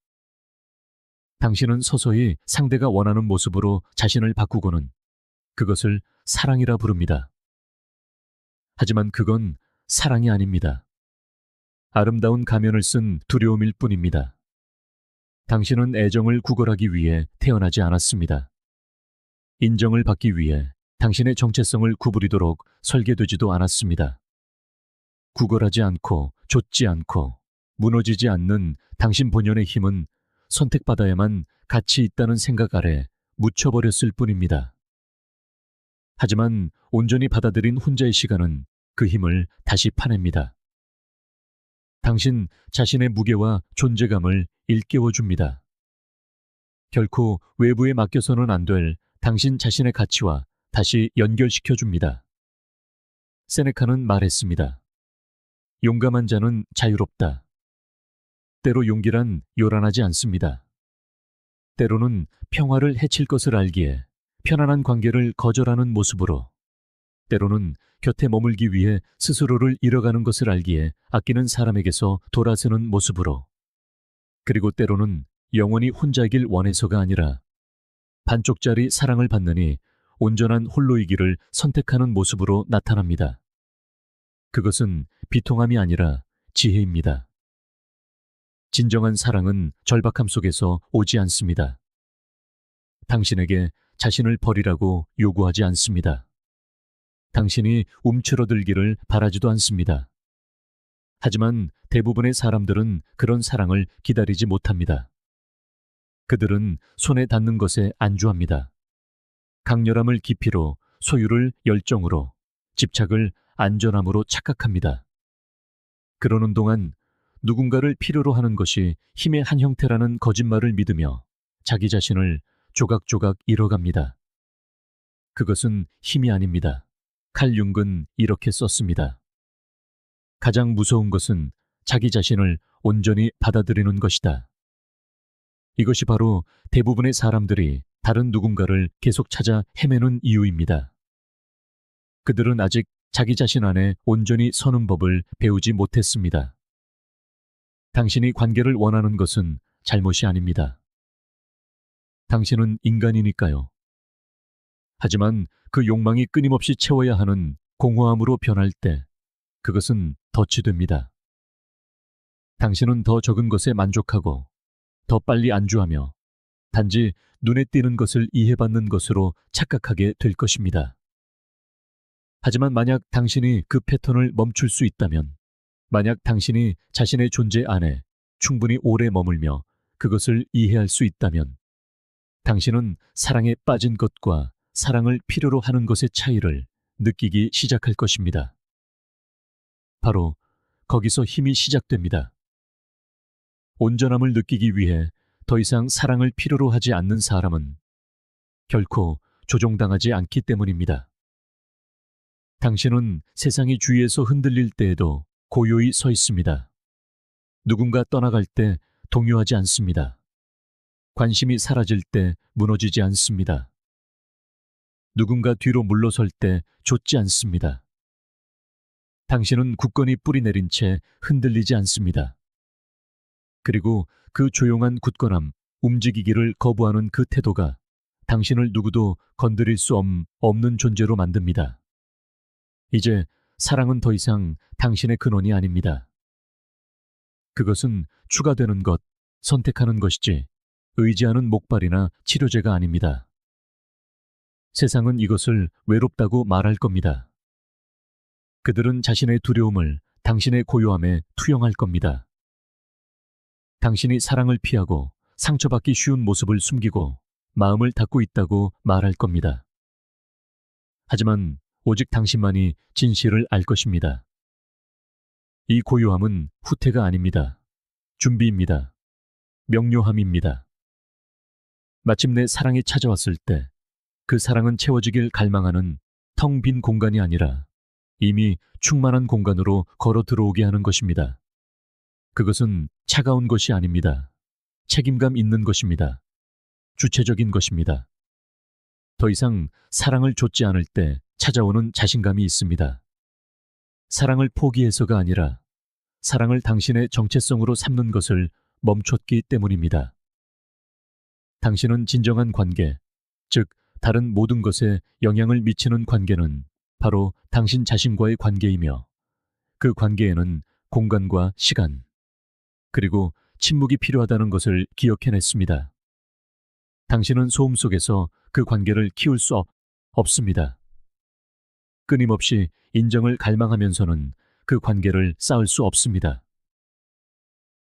당신은 서서히 상대가 원하는 모습으로 자신을 바꾸고는 그것을 사랑이라 부릅니다. 하지만 그건 사랑이 아닙니다. 아름다운 가면을 쓴 두려움일 뿐입니다. 당신은 애정을 구걸하기 위해 태어나지 않았습니다. 인정을 받기 위해 당신의 정체성을 구부리도록 설계되지도 않았습니다. 구걸하지 않고 좇지 않고 무너지지 않는 당신 본연의 힘은 선택받아야만 가치 있다는 생각 아래 묻혀버렸을 뿐입니다. 하지만 온전히 받아들인 혼자의 시간은 그 힘을 다시 파냅니다. 당신 자신의 무게와 존재감을 일깨워줍니다. 결코 외부에 맡겨서는 안 될 당신 자신의 가치와 다시 연결시켜줍니다. 세네카는 말했습니다. 용감한 자는 자유롭다. 때로 용기란 요란하지 않습니다. 때로는 평화를 해칠 것을 알기에 편안한 관계를 거절하는 모습으로, 때로는 곁에 머물기 위해 스스로를 잃어가는 것을 알기에 아끼는 사람에게서 돌아서는 모습으로, 그리고 때로는 영원히 혼자이길 원해서가 아니라 반쪽짜리 사랑을 받느니 온전한 홀로이기를 선택하는 모습으로 나타납니다. 그것은 비통함이 아니라 지혜입니다. 진정한 사랑은 절박함 속에서 오지 않습니다. 당신에게 자신을 버리라고 요구하지 않습니다. 당신이 움츠러들기를 바라지도 않습니다. 하지만 대부분의 사람들은 그런 사랑을 기다리지 못합니다. 그들은 손에 닿는 것에 안주합니다. 강렬함을 깊이로, 소유를 열정으로, 집착을 안전함으로 착각합니다. 그러는 동안 누군가를 필요로 하는 것이 힘의 한 형태라는 거짓말을 믿으며 자기 자신을 조각조각 잃어갑니다. 그것은 힘이 아닙니다. 칼 융은 이렇게 썼습니다. 가장 무서운 것은 자기 자신을 온전히 받아들이는 것이다. 이것이 바로 대부분의 사람들이 다른 누군가를 계속 찾아 헤매는 이유입니다. 그들은 아직 자기 자신 안에 온전히 서는 법을 배우지 못했습니다. 당신이 관계를 원하는 것은 잘못이 아닙니다. 당신은 인간이니까요. 하지만 그 욕망이 끊임없이 채워야 하는 공허함으로 변할 때 그것은 덫이 됩니다. 당신은 더 적은 것에 만족하고 더 빨리 안주하며 단지 눈에 띄는 것을 이해받는 것으로 착각하게 될 것입니다. 하지만 만약 당신이 그 패턴을 멈출 수 있다면, 만약 당신이 자신의 존재 안에 충분히 오래 머물며 그것을 이해할 수 있다면, 당신은 사랑에 빠진 것과 사랑을 필요로 하는 것의 차이를 느끼기 시작할 것입니다. 바로 거기서 힘이 시작됩니다. 온전함을 느끼기 위해 더 이상 사랑을 필요로 하지 않는 사람은 결코 조종당하지 않기 때문입니다. 당신은 세상이 주위에서 흔들릴 때에도 고요히 서 있습니다. 누군가 떠나갈 때 동요하지 않습니다. 관심이 사라질 때 무너지지 않습니다. 누군가 뒤로 물러설 때 좇지 않습니다. 당신은 굳건히 뿌리 내린 채 흔들리지 않습니다. 그리고 그 조용한 굳건함, 움직이기를 거부하는 그 태도가 당신을 누구도 건드릴 수 없는 존재로 만듭니다. 이제 사랑은 더 이상 당신의 근원이 아닙니다. 그것은 추가되는 것, 선택하는 것이지 의지하는 목발이나 치료제가 아닙니다. 세상은 이것을 외롭다고 말할 겁니다. 그들은 자신의 두려움을 당신의 고요함에 투영할 겁니다. 당신이 사랑을 피하고 상처받기 쉬운 모습을 숨기고 마음을 닫고 있다고 말할 겁니다. 하지만 오직 당신만이 진실을 알 것입니다. 이 고요함은 후퇴가 아닙니다. 준비입니다. 명료함입니다. 마침내 사랑이 찾아왔을 때 그 사랑은 채워지길 갈망하는 텅 빈 공간이 아니라 이미 충만한 공간으로 걸어 들어오게 하는 것입니다. 그것은 차가운 것이 아닙니다. 책임감 있는 것입니다. 주체적인 것입니다. 더 이상 사랑을 좇지 않을 때 찾아오는 자신감이 있습니다. 사랑을 포기해서가 아니라 사랑을 당신의 정체성으로 삼는 것을 멈췄기 때문입니다. 당신은 진정한 관계, 즉 다른 모든 것에 영향을 미치는 관계는 바로 당신 자신과의 관계이며 그 관계에는 공간과 시간, 그리고 침묵이 필요하다는 것을 기억해냈습니다. 당신은 소음 속에서 그 관계를 키울 수 없습니다. 끊임없이 인정을 갈망하면서는 그 관계를 쌓을 수 없습니다.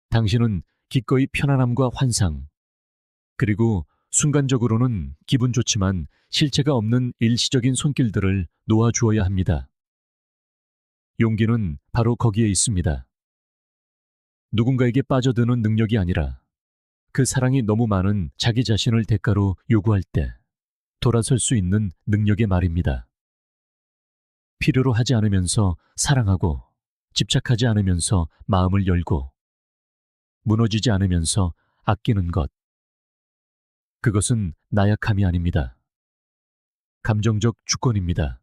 당신은 기꺼이 편안함과 환상, 그리고 순간적으로는 기분 좋지만 실체가 없는 일시적인 손길들을 놓아주어야 합니다. 용기는 바로 거기에 있습니다. 누군가에게 빠져드는 능력이 아니라 그 사랑이 너무 많은 자기 자신을 대가로 요구할 때 돌아설 수 있는 능력의 말입니다. 필요로 하지 않으면서 사랑하고 집착하지 않으면서 마음을 열고 무너지지 않으면서 아끼는 것. 그것은 나약함이 아닙니다. 감정적 주권입니다.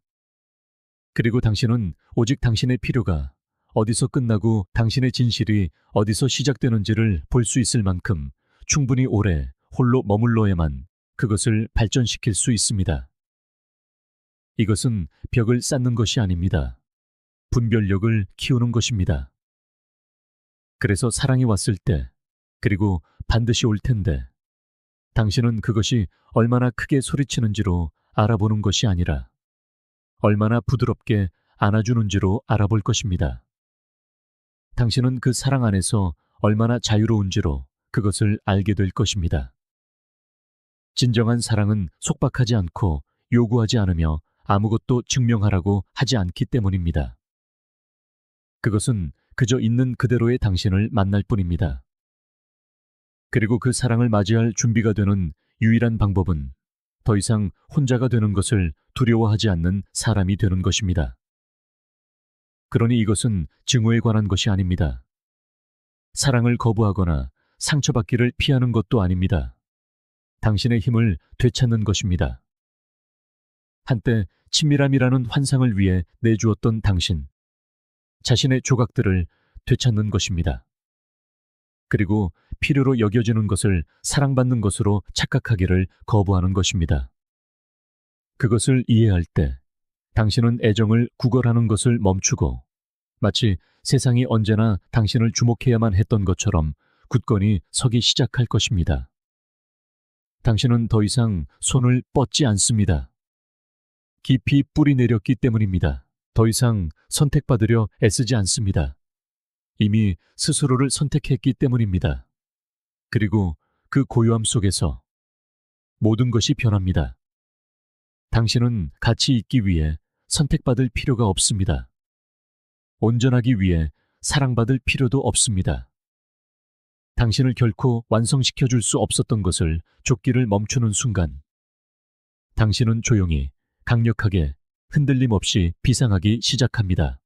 그리고 당신은 오직 당신의 필요가 어디서 끝나고 당신의 진실이 어디서 시작되는지를 볼 수 있을 만큼 충분히 오래 홀로 머물러야만 그것을 발전시킬 수 있습니다. 이것은 벽을 쌓는 것이 아닙니다. 분별력을 키우는 것입니다. 그래서 사랑이 왔을 때, 그리고 반드시 올 텐데, 당신은 그것이 얼마나 크게 소리치는지로 알아보는 것이 아니라 얼마나 부드럽게 안아주는지로 알아볼 것입니다. 당신은 그 사랑 안에서 얼마나 자유로운지로 그것을 알게 될 것입니다. 진정한 사랑은 속박하지 않고 요구하지 않으며 아무것도 증명하라고 하지 않기 때문입니다. 그것은 그저 있는 그대로의 당신을 만날 뿐입니다. 그리고 그 사랑을 맞이할 준비가 되는 유일한 방법은 더 이상 혼자가 되는 것을 두려워하지 않는 사람이 되는 것입니다. 그러니 이것은 증오에 관한 것이 아닙니다. 사랑을 거부하거나 상처받기를 피하는 것도 아닙니다. 당신의 힘을 되찾는 것입니다. 한때 친밀함이라는 환상을 위해 내주었던 당신, 자신의 조각들을 되찾는 것입니다. 그리고 필요로 여겨지는 것을 사랑받는 것으로 착각하기를 거부하는 것입니다. 그것을 이해할 때 당신은 애정을 구걸하는 것을 멈추고 마치 세상이 언제나 당신을 주목해야만 했던 것처럼 굳건히 서기 시작할 것입니다. 당신은 더 이상 손을 뻗지 않습니다. 깊이 뿌리 내렸기 때문입니다. 더 이상 선택받으려 애쓰지 않습니다. 이미 스스로를 선택했기 때문입니다. 그리고 그 고요함 속에서 모든 것이 변합니다. 당신은 같이 있기 위해 선택받을 필요가 없습니다. 온전하기 위해 사랑받을 필요도 없습니다. 당신을 결코 완성시켜 줄 수 없었던 것을 쫓기를 멈추는 순간, 당신은 조용히, 강력하게, 흔들림 없이 비상하기 시작합니다.